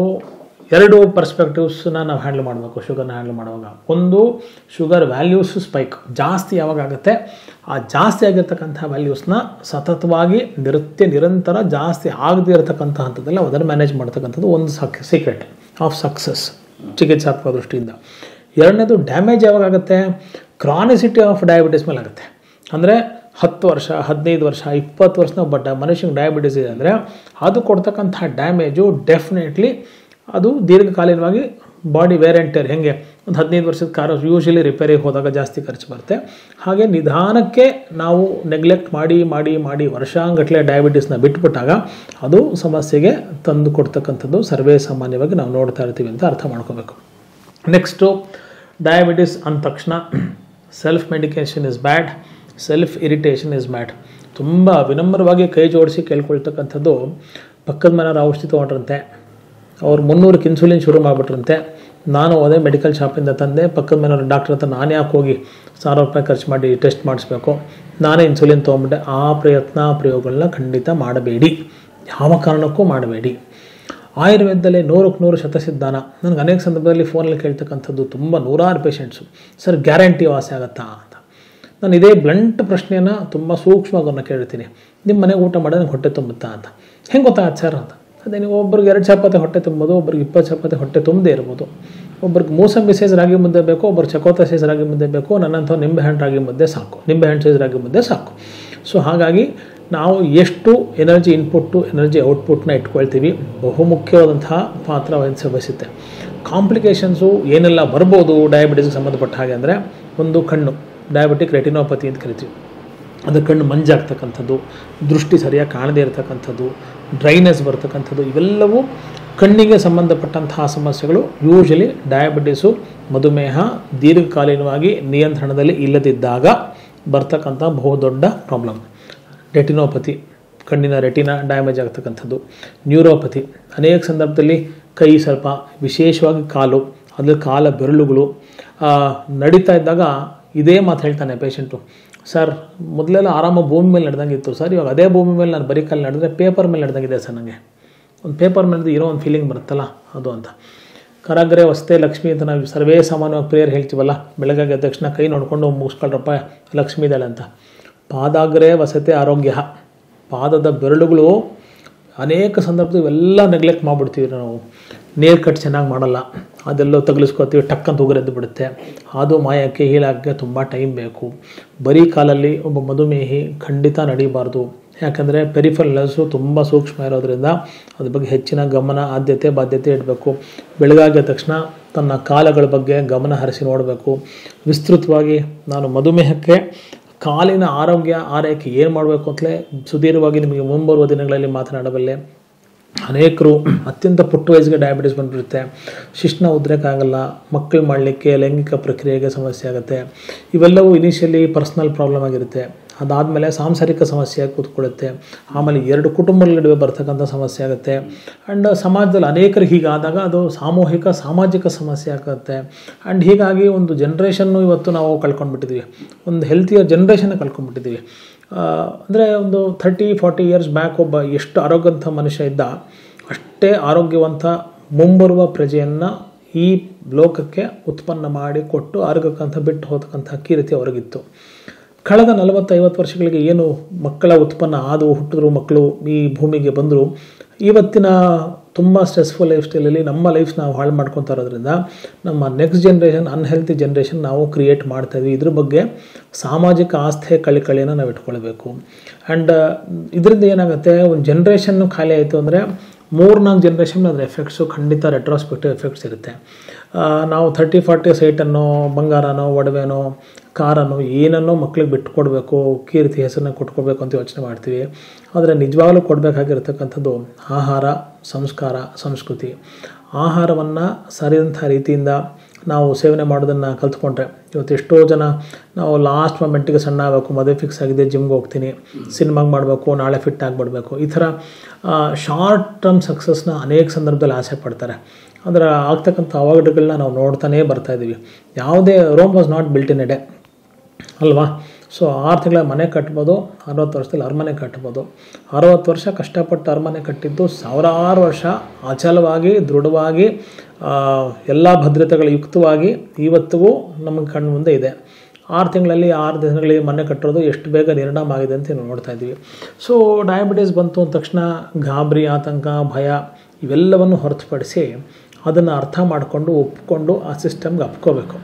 2 ಪರ್ಸ್ಪೆಕ್ಟಿವ್ಸ್ನ ನಾವು ಹ್ಯಾಂಡಲ್ ಮಾಡಬೇಕು ಶುಗರ್ನ ಹ್ಯಾಂಡಲ್ ಮಾಡುವಾಗ. ಒಂದು, ಶುಗರ್ ವ್ಯಾಲ್ಯೂಸ್ ಸ್ಪೈಕ್ ಜಾಸ್ತಿ ಯಾವಾಗ ಆಗುತ್ತೆ, ಆ ಜಾಸ್ತಿ ಆಗಿರ್ತಕ್ಕಂಥ ವ್ಯಾಲ್ಯೂಸ್ನ ಸತತವಾಗಿ ನಿರಂತರ ಜಾಸ್ತಿ ಆಗದೇ ಇರತಕ್ಕಂಥ ಹಂತದಲ್ಲಿ ಅದನ್ನು ಮ್ಯಾನೇಜ್ ಮಾಡ್ತಕ್ಕಂಥದ್ದು ಒಂದು ಸೀಕ್ರೆಟ್ ಆಫ್ ಸಕ್ಸಸ್ ಚಿಕಿತ್ಸಾತ್ಮಕ ದೃಷ್ಟಿಯಿಂದ. 2ನೇದು, ಡ್ಯಾಮೇಜ್ ಯಾವಾಗ ಆಗುತ್ತೆ, ಕ್ರಾನಿಸಿಟಿ ಆಫ್ ಡಯಾಬಿಟಿಸ್ ಮೇಲೆ ಆಗುತ್ತೆ. ಅಂದರೆ 10 ವರ್ಷ 15 ವರ್ಷ 20 ವರ್ಷದ ಒಬ್ಬ ಮನುಷ್ಯನಿಗೆ ಡಯಾಬಿಟಿಸ್ ಇದೆ ಅಂದರೆ ಅದು ಕೊಡ್ತಕ್ಕಂಥ ಡ್ಯಾಮೇಜು ಡೆಫಿನೆಟ್ಲಿ ಅದು ದೀರ್ಘಕಾಲೀನವಾಗಿ ಬಾಡಿ ವೇರ್ ಆ್ಯಂಡ್ ಟೇರ್. ಹೇಗೆ ಒಂದು 15 ವರ್ಷದ ಕಾರು ಯೂಶಲಿ ರಿಪೇರಿಗೆ ಹೋದಾಗ ಜಾಸ್ತಿ ಖರ್ಚು ಬರುತ್ತೆ, ಹಾಗೆ ನಿಧಾನಕ್ಕೆ ನಾವು ನೆಗ್ಲೆಕ್ಟ್ ಮಾಡಿ ವರ್ಷಾಂಗಟ್ಟಲೆ ಡಯಾಬಿಟಿಸ್ನ ಬಿಟ್ಬಿಟ್ಟಾಗ ಅದು ಸಮಸ್ಯೆಗೆ ತಂದು ಕೊಡ್ತಕ್ಕಂಥದ್ದು ಸರ್ವೇ ಸಾಮಾನ್ಯವಾಗಿ ನಾವು ನೋಡ್ತಾ ಇರ್ತೀವಿ ಅಂತ ಅರ್ಥ ಮಾಡ್ಕೋಬೇಕು. ನೆಕ್ಸ್ಟು, ಡಯಾಬಿಟಿಸ್ ಅಂದ ತಕ್ಷಣ self medication is bad, self irritation is bad. ತುಂಬ ವಿನಮ್ರವಾಗಿ ಕೈ ಜೋಡಿಸಿ ಕೇಳ್ಕೊಳ್ತಕ್ಕಂಥದ್ದು, ಪಕ್ಕದ ಮನೆಯವ್ರು ಔಷಧಿ ತೊಗೊಂಡ್ರಂತೆ, ಅವ್ರು 300ಕ್ಕೆ ಇನ್ಸುಲಿನ್ ಶುರು ಮಾಡಿಬಿಟ್ರಂತೆ, ನಾನು ಅದೇ ಮೆಡಿಕಲ್ ಶಾಪಿಂದ ತಂದೆ, ಪಕ್ಕದ ಮನೆಯವ್ರ ಡಾಕ್ಟ್ರ್ ಹತ್ರ ನಾನು ಯಾಕೆ ಹೋಗಿ 1000 ರೂಪಾಯಿ ಖರ್ಚು ಮಾಡಿ ಟೆಸ್ಟ್ ಮಾಡಿಸ್ಬೇಕು, ನಾನೇ ಇನ್ಸುಲಿನ್ ತೊಗೊಂಬಿಟ್ಟೆ. ಆ ಪ್ರಯೋಗಗಳನ್ನ ಖಂಡಿತ ಮಾಡಬೇಡಿ, ಯಾವ ಕಾರಣಕ್ಕೂ ಮಾಡಬೇಡಿ. ಆಯುರ್ವೇದದಲ್ಲಿ 100ಕ್ಕೆ 100 ಶತಸಿದ್ಧಾನ. ನನಗೆ ಅನೇಕ ಸಂದರ್ಭದಲ್ಲಿ ಫೋನಲ್ಲಿ ಕೇಳ್ತಕ್ಕಂಥದ್ದು ತುಂಬ ನೂರಾರು ಪೇಷಂಟ್ಸು, ಸರ್ ಗ್ಯಾರಂಟಿ ವಾಸಿ ಆಗುತ್ತಾ ಅಂತ. ನಾನು ಇದೇ ಬ್ಲಂಟ್ ಪ್ರಶ್ನೆಯನ್ನು ತುಂಬ ಸೂಕ್ಷ್ಮವಾಗಿ ಕೇಳ್ತೀನಿ, ನಿಮ್ಮ ಮನೆಗೆ ಊಟ ಮಾಡೋದು ನಂಗೆ ಹೊಟ್ಟೆ ತುಂಬುತ್ತಾ ಅಂತ. ಹೆಂಗೆ ಗೊತ್ತಾಗತ್ತೆ ಸರ್ ಅಂತ. ಅದೇ ನೀವು ಒಬ್ರಿಗೆ 2 ಚಪಾತಿ ಹೊಟ್ಟೆ ತುಂಬೋದು, ಒಬ್ರಿಗೆ 20 ಚಪಾತಿ ಹೊಟ್ಟೆ ತುಂಬದೇ ಇರ್ಬೋದು. ಒಬ್ರಿಗೆ ಮೂಸಂಬಿ ಸೈಜ್ ರಾಗಿ ಮುದ್ದೆ ಬೇಕು, ಒಬ್ಬರು ಚಕೋತ ಸೈಜ್ ರಾಗಿ ಮುದ್ದೆ ಬೇಕು, ನನ್ನಂಥ ನಿಂಬೆಹಣ್ಣು ರಾಗಿ ಮುದ್ದೆ ಸಾಕು, ನಿಂಬೆಹಣ್ಣು ಸೈಜ್ ರಾಗಿ ಮುದ್ದೆ ಸಾಕು. ಸೊ ಹಾಗಾಗಿ ನಾವು ಎಷ್ಟು ಎನರ್ಜಿ ಇನ್ಪುಟ್ಟು ಎನರ್ಜಿ ಔಟ್ಪುಟ್ನ ಇಟ್ಕೊಳ್ತೀವಿ ಬಹುಮುಖ್ಯವಾದಂತಹ ಪಾತ್ರ ವಹಿಸುತ್ತೆ. ಕಾಂಪ್ಲಿಕೇಶನ್ಸು ಏನೆಲ್ಲ ಬರ್ಬೋದು ಡಯಾಬಿಟಿಸ್ಗೆ ಸಂಬಂಧಪಟ್ಟ ಹಾಗೆ ಅಂದರೆ, ಒಂದು ಕಣ್ಣು ಡಯಾಬಿಟಿಕ್ ರೆಟಿನೋಪತಿ ಅಂತ ಕರಿತೀವಿ, ಅದು ಕಣ್ಣು ಮಂಜಾಗ್ತಕ್ಕಂಥದ್ದು, ದೃಷ್ಟಿ ಸರಿಯಾಗಿ ಕಾಣದೇ ಇರತಕ್ಕಂಥದ್ದು, ಡ್ರೈನೆಸ್ ಬರ್ತಕ್ಕಂಥದ್ದು, ಇವೆಲ್ಲವೂ ಕಣ್ಣಿಗೆ ಸಂಬಂಧಪಟ್ಟಂತಹ ಸಮಸ್ಯೆಗಳು. ಯೂಶಲಿ ಡಯಾಬಿಟಿಸು ಮಧುಮೇಹ ದೀರ್ಘಕಾಲೀನವಾಗಿ ನಿಯಂತ್ರಣದಲ್ಲಿ ಇಲ್ಲದಿದ್ದಾಗ ಬರ್ತಕ್ಕಂಥ ಬಹುದೊಡ್ಡ ಪ್ರಾಬ್ಲಮ್. ರೆಟಿನೋಪತಿ, ಕಣ್ಣಿನ ರೆಟಿನಾ ಡ್ಯಾಮೇಜ್ ಆಗ್ತಕ್ಕಂಥದ್ದು. ನ್ಯೂರೋಪತಿ, ಅನೇಕ ಸಂದರ್ಭದಲ್ಲಿ ಕೈ ಸ್ವಲ್ಪ, ವಿಶೇಷವಾಗಿ ಕಾಲು, ಅದ್ರ ಕಾಲ ಬೆರಳುಗಳು ನಡೀತಾ ಇದ್ದಾಗ ಇದೇ ಮಾತು ಹೇಳ್ತಾನೆ ಪೇಷಂಟು, ಸರ್ ಮೊದಲೆಲ್ಲ ಆರಾಮ ಭೂಮಿ ಮೇಲೆ ನಡೆದಂಗೆ ಇತ್ತು ಸರ್, ಇವಾಗ ಅದೇ ಭೂಮಿ ಮೇಲೆ ನಾನು ಬರೀ ಕಾಲು ನಡೆದ್ರೆ ಪೇಪರ್ ಮೇಲೆ ನಡೆದಂಗಿದೆ ಸರ್, ನನಗೆ ಒಂದು ಪೇಪರ್ ಮೇಲೆ ಇರೋ ಒಂದು ಫೀಲಿಂಗ್ ಬರುತ್ತಲ್ಲ ಅದು ಅಂತ. ಕರಗ್ರೆ ವಸ್ತೆ ಲಕ್ಷ್ಮಿ ಅಂತ ನಾವು ಸರ್ವೇ ಸಾಮಾನ್ಯವಾಗಿ ಪ್ರೇಯರ್ ಹೇಳ್ತೀವಲ್ಲ, ಬೆಳಗ್ಗೆ ಎದ್ದ ತಕ್ಷಣ ಕೈ ನೋಡಿಕೊಂಡು ಮುಗಿಸ್ಕೊಳ್ರಪ್ಪ ಲಕ್ಷ್ಮೀ ಇದ್ದಾಳೆ ಅಂತ. ಪಾದಾಗ್ರೆ ವಸತೆ ಆರೋಗ್ಯ, ಪಾದದ ಬೆರಳುಗಳು ಅನೇಕ ಸಂದರ್ಭದಲ್ಲಿ ಇವೆಲ್ಲ ನೆಗ್ಲೆಕ್ಟ್ ಮಾಡಿಬಿಡ್ತೀವಿ ನಾವು. ನೇರ್ ಕಟ್ ಚೆನ್ನಾಗಿ ಮಾಡಲ್ಲ, ಅದೆಲ್ಲೋ ತಗಲಿಸ್ಕೊತೀವಿ, ಟಕ್ಕಂತ ಉಗುರೆದ್ದು ಬಿಡುತ್ತೆ. ಅದು ಮಾಯಕ್ಕೆ ಹೀಲಾಗಕ್ಕೆ ತುಂಬ ಟೈಮ್ ಬೇಕು. ಬರೀ ಕಾಲಲ್ಲಿ ಒಬ್ಬ ಮಧುಮೇಹಿ ಖಂಡಿತ ನಡೀಬಾರ್ದು. ಯಾಕಂದರೆ ಪೆರಿಫರಲ್ ನರ್ವ್ಸು ತುಂಬ ಸೂಕ್ಷ್ಮ ಇರೋದ್ರಿಂದ ಅದ್ರ ಬಗ್ಗೆ ಹೆಚ್ಚಿನ ಗಮನ ಬಾಧ್ಯತೆ ಇಡಬೇಕು. ಬೆಳಗಾಗಿದ ತಕ್ಷಣ ತನ್ನ ಕಾಲಗಳ ಬಗ್ಗೆ ಗಮನ ಹರಿಸಿ ನೋಡಬೇಕು. ವಿಸ್ತೃತವಾಗಿ ನಾನು ಮಧುಮೇಹಕ್ಕೆ ಕಾಲಿನ ಆರೋಗ್ಯ ಆರೈಕೆ ಏನು ಮಾಡಬೇಕು ಅಂತಲೇ ಸುದೀರ್ಘವಾಗಿ ನಿಮಗೆ ಮುಂಬರುವ ದಿನಗಳಲ್ಲಿ ಮಾತನಾಡಬಲ್ಲೆ. ಅನೇಕರು ಅತ್ಯಂತ ಪುಟ್ಟ ವಯಸ್ಸಿಗೆ ಡಯಾಬಿಟಿಸ್ ಬಂದುಬಿಡುತ್ತೆ, ಶಿಶ್ನ ಉದ್ರೇಕ ಆಗಲ್ಲ, ಮಕ್ಕಳು ಮಾಡಲಿಕ್ಕೆ ಲೈಂಗಿಕ ಪ್ರಕ್ರಿಯೆಗೆ ಸಮಸ್ಯೆ ಆಗುತ್ತೆ. ಇವೆಲ್ಲವೂ ಇನಿಷಿಯಲಿ ಪರ್ಸ್ನಲ್ ಪ್ರಾಬ್ಲಮ್ ಆಗಿರುತ್ತೆ. ಅದಾದಮೇಲೆ ಸಾಂಸಾರಿಕ ಸಮಸ್ಯೆ ಕೂತ್ಕೊಳ್ಳುತ್ತೆ. ಆಮೇಲೆ 2 ಕುಟುಂಬಗಳ ನಡುವೆ ಬರ್ತಕ್ಕಂಥ ಸಮಸ್ಯೆ ಆಗುತ್ತೆ. ಆ್ಯಂಡ್ ಸಮಾಜದಲ್ಲಿ ಅನೇಕರಿಗೆ ಹೀಗಾದಾಗ ಅದು ಸಾಮಾಜಿಕ ಸಮಸ್ಯೆ ಆಗುತ್ತೆ. ಆ್ಯಂಡ್ ಹೀಗಾಗಿ ಒಂದು ಜನ್ರೇಷನ್ನು ಇವತ್ತು ನಾವು ಕಳ್ಕೊಂಡ್ಬಿಟ್ಟಿದ್ದೀವಿ, ಒಂದು ಹೆಲ್ತಿಯ ಜನ್ರೇಷನ್ನ ಕಳ್ಕೊಂಡ್ಬಿಟ್ಟಿದ್ದೀವಿ. ಅಂದರೆ ಒಂದು 30-40 ಇಯರ್ಸ್ ಬ್ಯಾಕ್ ಒಬ್ಬ ಎಷ್ಟು ಆರೋಗ್ಯವಂತ ಮನುಷ್ಯ ಇದ್ದ, ಅಷ್ಟೇ ಆರೋಗ್ಯವಂತ ಮುಂಬರುವ ಪ್ರಜೆಯನ್ನು ಈ ಲೋಕಕ್ಕೆ ಉತ್ಪನ್ನ ಮಾಡಿ ಕೊಟ್ಟು ಆರೋಗ್ಯಕ್ಕಂತ ಬಿಟ್ಟು ಹೋಗ್ತಕ್ಕಂಥ ಕೀರ್ತಿ ಅವರಿಗಿತ್ತು. ಕಳೆದ 40-50 ವರ್ಷಗಳಿಗೆ ಏನು ಮಕ್ಕಳ ಉತ್ಪನ್ನ ಆದವು, ಹುಟ್ಟಿದ್ರು ಮಕ್ಕಳು, ಈ ಭೂಮಿಗೆ ಬಂದರು, ಇವತ್ತಿನ ತುಂಬ ಸ್ಟ್ರೆಸ್ಫುಲ್ ಲೈಫ್ ಸ್ಟೈಲಲ್ಲಿ ನಮ್ಮ ಲೈಫ್ ನಾವು ಹಾಳು ಮಾಡ್ಕೊತಾ ಇರೋದ್ರಿಂದ ನಮ್ಮ ನೆಕ್ಸ್ಟ್ ಜನ್ರೇಷನ್ ಅನ್ಹೆಲ್ತಿ ಜನ್ರೇಷನ್ ನಾವು ಕ್ರಿಯೇಟ್ ಮಾಡ್ತಾಯಿದ್ವಿ. ಇದ್ರ ಬಗ್ಗೆ ಸಾಮಾಜಿಕ ಆಸ್ಥೆ ಕಳಿಕಳಿಯನ್ನು ನಾವು ಇಟ್ಕೊಳ್ಬೇಕು. ಆ್ಯಂಡ್ ಇದರಿಂದ ಏನಾಗುತ್ತೆ, ಒಂದು ಜನ್ರೇಷನ್ನು ಖಾಲಿ ಆಯಿತು ಅಂದರೆ 3-4 ಜನ್ರೇಷನ್ ಅದರ ಎಫೆಕ್ಟ್ಸು ಖಂಡಿತ ರೆಟ್ರೋಸ್ಪೆಕ್ಟಿವ್ ಎಫೆಕ್ಟ್ಸ್ ಇರುತ್ತೆ. ನಾವು 30-40 ಸೈಟನ್ನು, ಬಂಗಾರನೋ, ಒಡವೆನೋ, ಕಾರನ್ನು, ಏನನ್ನೋ ಮಕ್ಳಿಗೆ ಬಿಟ್ಟು ಕೊಡಬೇಕು, ಕೀರ್ತಿ ಹೆಸರನ್ನ ಕೊಟ್ಕೊಡ್ಬೇಕು ಅಂತ ಯೋಚನೆ ಮಾಡ್ತೀವಿ. ಆದರೆ ನಿಜವಾಗ್ಲೂ ಕೊಡಬೇಕಾಗಿರ್ತಕ್ಕಂಥದ್ದು ಆಹಾರ, ಸಂಸ್ಕಾರ, ಸಂಸ್ಕೃತಿ. ಆಹಾರವನ್ನು ಸರಿದಂಥ ರೀತಿಯಿಂದ ನಾವು ಸೇವನೆ ಮಾಡೋದನ್ನು ಕಲ್ತ್ಕೊಂಡ್ರೆ, ಇವತ್ತು ಎಷ್ಟೋ ಜನ ನಾವು ಲಾಸ್ಟ್ ಮೊಮೆಂಟಿಗೆ ಸಣ್ಣ ಆಗಬೇಕು, ಮದುವೆ ಫಿಕ್ಸ್ ಆಗಿದೆ, ಜಿಮ್ಗೆ ಹೋಗ್ತೀನಿ, ಸಿನಿಮಾಗೆ ಮಾಡಬೇಕು, ನಾಳೆ ಫಿಟ್ ಆಗಿಬಿಡ್ಬೇಕು, ಈ ಥರ ಶಾರ್ಟ್ ಟರ್ಮ್ ಸಕ್ಸಸ್ನ ಅನೇಕ ಸಂದರ್ಭದಲ್ಲಿ ಆಸೆ ಪಡ್ತಾರೆ. ಅದರ ಆಗ್ತಕ್ಕಂಥ ಅವಾರ್ಡ್ಗಳನ್ನ ನಾವು ನೋಡ್ತಾನೇ ಬರ್ತಾಯಿದ್ದೀವಿ. ಯಾವುದೇ Rome was not built in a day ಅಲ್ವಾ? ಸೊ 6 ತಿಂಗಳ ಮನೆ ಕಟ್ಬೋದು, 60 ವರ್ಷದಲ್ಲಿ ಅರಮನೆ ಕಟ್ಬೋದು. 60 ವರ್ಷ ಕಷ್ಟಪಟ್ಟು ಅರಮನೆ ಕಟ್ಟಿದ್ದು 1000 ವರ್ಷ ಅಚಲವಾಗಿ, ದೃಢವಾಗಿ, ಎಲ್ಲ ಭದ್ರತೆಗಳ ಯುಕ್ತವಾಗಿ ಇವತ್ತಿಗೂ ನಮಗೆ ಕಣ್ಣು ಮುಂದೆ ಇದೆ. 6 ತಿಂಗಳಲ್ಲಿ 6 ದಿನಗಳಲ್ಲಿ ಮನೆ ಕಟ್ಟಿರೋದು ಎಷ್ಟು ಬೇಗ ನಿರ್ಣಾಮ ಆಗಿದೆ ಅಂತ ನಾವು ನೋಡ್ತಾ ಇದ್ದೀವಿ. ಸೊ ಡಯಾಬಿಟೀಸ್ ಬಂತು ಅಂದ ತಕ್ಷಣ ಗಾಬರಿ, ಆತಂಕ, ಭಯ ಇವೆಲ್ಲವನ್ನು ಹೊರತುಪಡಿಸಿ ಅದನ್ನು ಅರ್ಥ ಮಾಡಿಕೊಂಡು ಒಪ್ಕೊಂಡು ಆ ಸಿಸ್ಟಮ್ಗೆ ಅಪ್ಕೋಬೇಕು.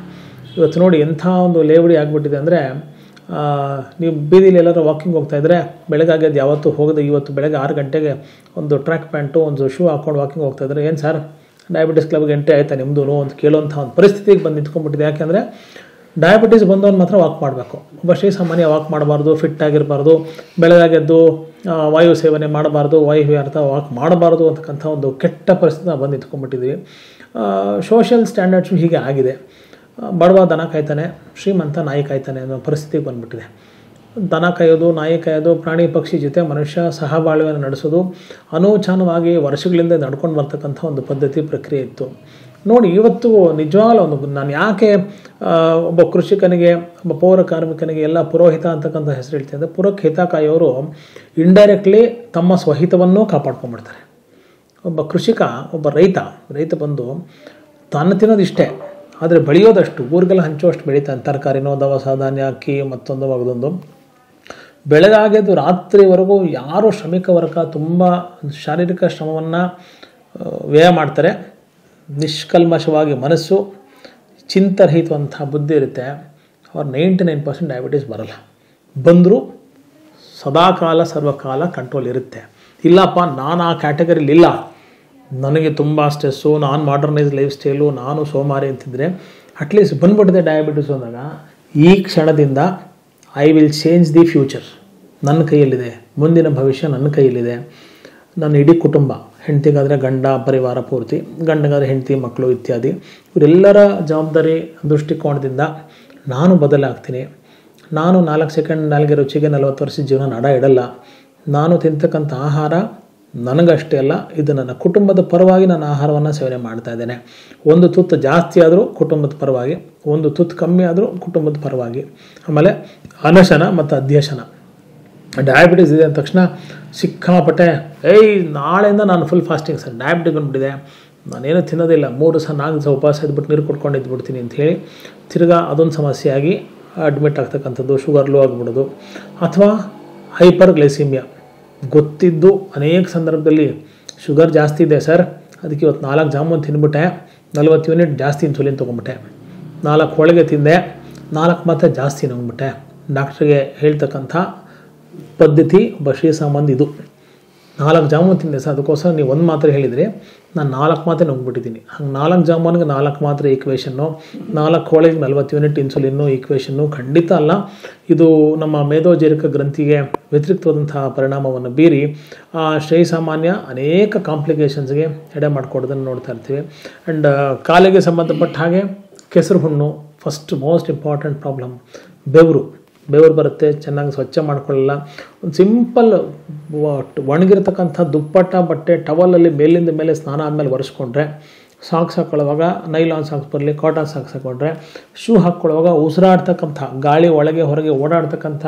ಇವತ್ತು ನೋಡಿ ಎಂಥ ಒಂದು ಲೇವಡಿ ಆಗಿಬಿಟ್ಟಿದೆ ಅಂದರೆ, ನೀವು ಬೀದಿಲಿ ಎಲ್ಲರೂ ವಾಕಿಂಗ್ ಹೋಗ್ತಾಯಿದ್ರೆ ಬೆಳಗ್ಗೆ ಅದು ಯಾವತ್ತೂ ಹೋಗದೆ ಇವತ್ತು ಬೆಳಗ್ಗೆ 6 ಗಂಟೆಗೆ ಒಂದು ಟ್ರ್ಯಾಕ್ ಪ್ಯಾಂಟು, ಒಂದು ಶೂ ಹಾಕ್ಕೊಂಡು ವಾಕಿಂಗ್ ಹೋಗ್ತಾಯಿದ್ರೆ, ಏನು ಸರ್ ಡಯಾಬಿಟೀಸ್ ಕ್ಲಬ್ಗೆ ಎಂಟ್ರಿ ಆಯಿತಾ ನಿಮ್ಮದು ಅಂತ ಕೇಳುವಂಥ ಒಂದು ಪರಿಸ್ಥಿತಿಗೆ ಬಂದು ನಿಂತ್ಕೊಂಡ್ಬಿಟ್ಟಿದೆ. ಯಾಕೆಂದರೆ ಡಯಾಬಿಟೀಸ್ ಬಂದವನು ಮಾತ್ರ ವಾಕ್ ಮಾಡಬೇಕು, ಒಬ್ಬ ಶ್ರೀಸಾಮಾನ್ಯ ವಾಕ್ ಮಾಡಬಾರ್ದು, ಫಿಟ್ ಆಗಿರಬಾರ್ದು, ಬೆಳಗಾಗೆದ್ದು ವಾಯು ಸೇವನೆ ಮಾಡಬಾರ್ದು, ವಾಯು ವ್ಯರ್ಥ ವಾಕ್ ಮಾಡಬಾರ್ದು ಅಂತಕ್ಕಂಥ ಒಂದು ಕೆಟ್ಟ ಪರಿಸ್ಥಿತಿ ನಾವು ಬಂದು ನಿಂತ್ಕೊಂಡ್ಬಿಟ್ಟಿದ್ದೀವಿ. ಸೋಷಿಯಲ್ ಸ್ಟ್ಯಾಂಡರ್ಡ್ಸು ಹೀಗೆ ಆಗಿದೆ. ಬಡವ ದನ ಕಾಯ್ತಾನೆ, ಶ್ರೀಮಂತ ನಾಯಿ ಕಾಯ್ತಾನೆ ಅನ್ನೋ ಪರಿಸ್ಥಿತಿಗೆ ಬಂದುಬಿಟ್ಟಿದೆ. ದನ ಕಾಯೋದು, ನಾಯಿ ಕಾಯೋದು, ಪ್ರಾಣಿ ಪಕ್ಷಿ ಜೊತೆ ಮನುಷ್ಯ ಸಹಬಾಳ್ವೆಯನ್ನು ನಡೆಸೋದು ಅನೂಚಾನವಾಗಿ ವರ್ಷಗಳಿಂದ ನಡ್ಕೊಂಡು ಬರ್ತಕ್ಕಂಥ ಒಂದು ಪದ್ಧತಿ, ಪ್ರಕ್ರಿಯೆ ಇತ್ತು. ನೋಡಿ ಇವತ್ತು ನಿಜವಾಗ್ಲೂ ಒಂದು ನಾನು ಯಾಕೆ ಒಬ್ಬ ಕೃಷಿಕನಿಗೆ, ಒಬ್ಬ ಪೌರ ಕಾರ್ಮಿಕನಿಗೆ ಎಲ್ಲ ಪುರೋಹಿತ ಅಂತಕ್ಕಂಥ ಹೆಸರು ಹೇಳ್ತೀನಿ ಅಂದರೆ, ಪುರಹಿತ ಕಾಯೋರು ಇಂಡೈರೆಕ್ಟ್ಲಿ ತಮ್ಮ ಸ್ವಹಿತವನ್ನೂ ಕಾಪಾಡ್ಕೊಂಡ್ಬಿಡ್ತಾರೆ. ಒಬ್ಬ ಕೃಷಿಕ, ಒಬ್ಬ ರೈತ ಬಂದು ತಾನು ತಿನ್ನೋದು ಇಷ್ಟೇ, ಆದರೆ ಬೆಳೆಯೋದಷ್ಟು, ಊರಿಗೆಲ್ಲ ಹಂಚುವಷ್ಟು ಬೆಳೀತಾನೆ. ತರಕಾರಿನೋ, ದವಸ ಧಾನ್ಯ, ಅಕ್ಕಿ, ಮತ್ತೊಂದು ಮಗದೊಂದು. ಬೆಳಗಾಗೆದ್ದು ರಾತ್ರಿವರೆಗೂ ಯಾರೋ ಶ್ರಮಿಕ ವರ್ಗ ತುಂಬ ಶಾರೀರಿಕ ಶ್ರಮವನ್ನು ವ್ಯಯ ಮಾಡ್ತಾರೆ. ನಿಷ್ಕಲ್ಮಶವಾಗಿ ಮನಸ್ಸು, ಚಿಂತರಹಿತವಂಥ ಬುದ್ಧಿ ಇರುತ್ತೆ. ಅವ್ರು 99% ಡಯಾಬಿಟೀಸ್ ಬರಲ್ಲ. ಬಂದರೂ ಸದಾಕಾಲ ಸರ್ವಕಾಲ ಕಂಟ್ರೋಲ್ ಇರುತ್ತೆ. ಇಲ್ಲಪ್ಪ ನಾನು ಆ ಕ್ಯಾಟಗರಿಲಿ ಇಲ್ಲ, ನನಗೆ ತುಂಬ ಸ್ಟ್ರೆಸ್ಸು, ನಾನು ಮಾಡರ್ನೈಸ್ ಲೈಫ್ ಸ್ಟೈಲು, ನಾನು ಸೋಮಾರಿ ಅಂತಿದ್ರೆ ಅಟ್ಲೀಸ್ಟ್ ಬಂದ್ಬಿಟ್ಟಿದೆ ಡಯಾಬಿಟೀಸ್ ಅಂದಾಗ, ಈ ಕ್ಷಣದಿಂದ I will change the future. ನನ್ನ ಕೈಯಲ್ಲಿದೆ, ಮುಂದಿನ ಭವಿಷ್ಯ ನನ್ನ ಕೈಯಲ್ಲಿದೆ. ನನ್ನ ಇಡೀ ಕುಟುಂಬ, ಹೆಂಡತಿಗಾದರೆ ಗಂಡ ಪರಿವಾರ ಪೂರ್ತಿ, ಗಂಡಗಾದರೆ ಹೆಂಡತಿ ಮಕ್ಕಳು ಇತ್ಯಾದಿ, ಇವರೆಲ್ಲರ ಜವಾಬ್ದಾರಿ ದೃಷ್ಟಿಕೋನದಿಂದ ನಾನು ಬದಲಾಗ್ತೀನಿ. ನಾನು 4 ಸೆಕೆಂಡ್ ನಾಲ್ಗೆ ರುಚಿಗೆ 40 ವರ್ಷದ ಜೀವನ ನಡ ಇಡಲ್ಲ. ನಾನು ತಿಂತಕ್ಕಂಥ ಆಹಾರ ನನಗಷ್ಟೇ ಅಲ್ಲ, ಇದು ನನ್ನ ಕುಟುಂಬದ ಪರವಾಗಿ ನಾನು ಆಹಾರವನ್ನು ಸೇವನೆ ಮಾಡ್ತಾ ಇದ್ದೇನೆ. ಒಂದು ತುತ್ತು ಜಾಸ್ತಿ ಆದರೂ ಕುಟುಂಬದ ಪರವಾಗಿ, ಒಂದು ತುತ್ತು ಕಮ್ಮಿ ಆದರೂ ಕುಟುಂಬದ ಪರವಾಗಿ. ಆಮೇಲೆ ಅನಶನ ಮತ್ತು ಅಧ್ಯಶನ. ಡಯಾಬಿಟೀಸ್ ಇದೆ ಅಂದ ತಕ್ಷಣ ಸಿಕ್ಕಾಪಟ್ಟೆ ನಾಳೆಯಿಂದ ನಾನು ಫುಲ್ ಫಾಸ್ಟಿಂಗ್ ಸರ್, ಡಯಾಬಿಟಿಸ್ ಬಂದುಬಿಟ್ಟಿದೆ, ನಾನೇನು ತಿನ್ನೋದಿಲ್ಲ, 3 ದಿವಸ 4 ದಿವಸ ಉಪವಾಸ ಇದ್ಬಿಟ್ಟು ನೀರು ಕೊಟ್ಕೊಂಡು ಇದ್ಬಿಡ್ತೀನಿ ಅಂಥೇಳಿ ತಿರ್ಗಾ ಅದೊಂದು ಸಮಸ್ಯೆಯಾಗಿ ಅಡ್ಮಿಟ್ ಆಗ್ತಕ್ಕಂಥದ್ದು, ಶುಗರ್ ಲೋ ಆಗಿಬಿಡೋದು. ಅಥವಾ ಹೈಪರ್ ಗ್ಲೈಸಿಮಿಯಾ, ಗೊತ್ತಿದ್ದು ಅನೇಕ ಸಂದರ್ಭದಲ್ಲಿ ಶುಗರ್ ಜಾಸ್ತಿ ಇದೆ ಸರ್, ಅದಕ್ಕೆ ಇವತ್ತು 4 ಜಾಮೂನ್ ತಿಂದ್ಬಿಟ್ಟೆ, 40 ಯೂನಿಟ್ ಜಾಸ್ತಿ ಇನ್ಸುಲಿನ್ ತೊಗೊಂಬಿಟ್ಟೆ, 4 ಹೋಳಿಗೆ ತಿಂದೆ, 4 ಮಾತ್ರ ಜಾಸ್ತಿ ನುಂಗ್ಬಿಟ್ಟೆ. ಡಾಕ್ಟ್ರಿಗೆ ಹೇಳ್ತಕ್ಕಂಥ ಪದ್ಧತಿ ಒಬ್ಬ ಶ್ರೀಸಾಮಾನ್ಯ ಇದು. 4 ಜಾಮೂನ್ ತಿಂದೆ ಸರ್, ಅದಕ್ಕೋಸ್ಕರ ನೀವು 1 ಮಾತ್ರೆ ಹೇಳಿದರೆ ನಾನು 4 ಮಾತ್ರೆ ನುಂಗ್ಬಿಟ್ಟಿದ್ದೀನಿ. ಹಂಗೆ 4 ಜಾಮೂನ್ಗೆ 4 ಮಾತ್ರೆ ಈಕ್ವೇಷನ್ನು, 4 ಹೋಳಿಗೆ 40 ಯೂನಿಟ್ ಇನ್ಸುಲಿನ್ನು ಈಕ್ವೇಷನ್ನು ಖಂಡಿತ ಅಲ್ಲ. ಇದು ನಮ್ಮ ಮೇದೋಜೀರಕ ಗ್ರಂಥಿಗೆ ವ್ಯತಿರಿಕ್ತವಾದಂತಹ ಪರಿಣಾಮವನ್ನು ಬೀರಿ ಶ್ರೀಸಾಮಾನ್ಯ ಅನೇಕ ಕಾಂಪ್ಲಿಕೇಶನ್ಸ್ಗೆ ಎಡೆ ಮಾಡಿಕೊಡೋದನ್ನು ನೋಡ್ತಾ ಇರ್ತೀವಿ. ಆ್ಯಂಡ್ ಕಾಲಿಗೆ ಸಂಬಂಧಪಟ್ಟ ಹಾಗೆ ಕೆಸರು ಹುಣ್ಣು ಫಸ್ಟ್ ಮೋಸ್ಟ್ ಇಂಪಾರ್ಟೆಂಟ್ ಪ್ರಾಬ್ಲಮ್. ಬೆವರು ಬರುತ್ತೆ, ಚೆನ್ನಾಗಿ ಸ್ವಚ್ಛ ಮಾಡ್ಕೊಳ್ಳಲ್ಲ. ಒಂದು ಸಿಂಪಲ್ ಒಣಗಿರ್ತಕ್ಕಂಥ ದುಪ್ಪಟ್ಟ ಬಟ್ಟೆ ಟವಲಲ್ಲಿ ಮೇಲಿಂದ ಮೇಲೆ ಸ್ನಾನ ಆದಮೇಲೆ ಒರೆಸ್ಕೊಂಡ್ರೆ, ಸಾಕ್ಸ್ ಹಾಕ್ಕೊಳ್ಳುವಾಗ ನೈಲಾನ್ ಸಾಕ್ಸ್ ಬರಲಿ, ಕಾಟನ್ ಸಾಕ್ಸ್ ಹಾಕ್ಕೊಂಡ್ರೆ, ಶೂ ಹಾಕ್ಕೊಳ್ಳುವಾಗ ಉಸಿರಾಡ್ತಕ್ಕಂಥ ಗಾಳಿ ಒಳಗೆ ಹೊರಗೆ ಓಡಾಡ್ತಕ್ಕಂಥ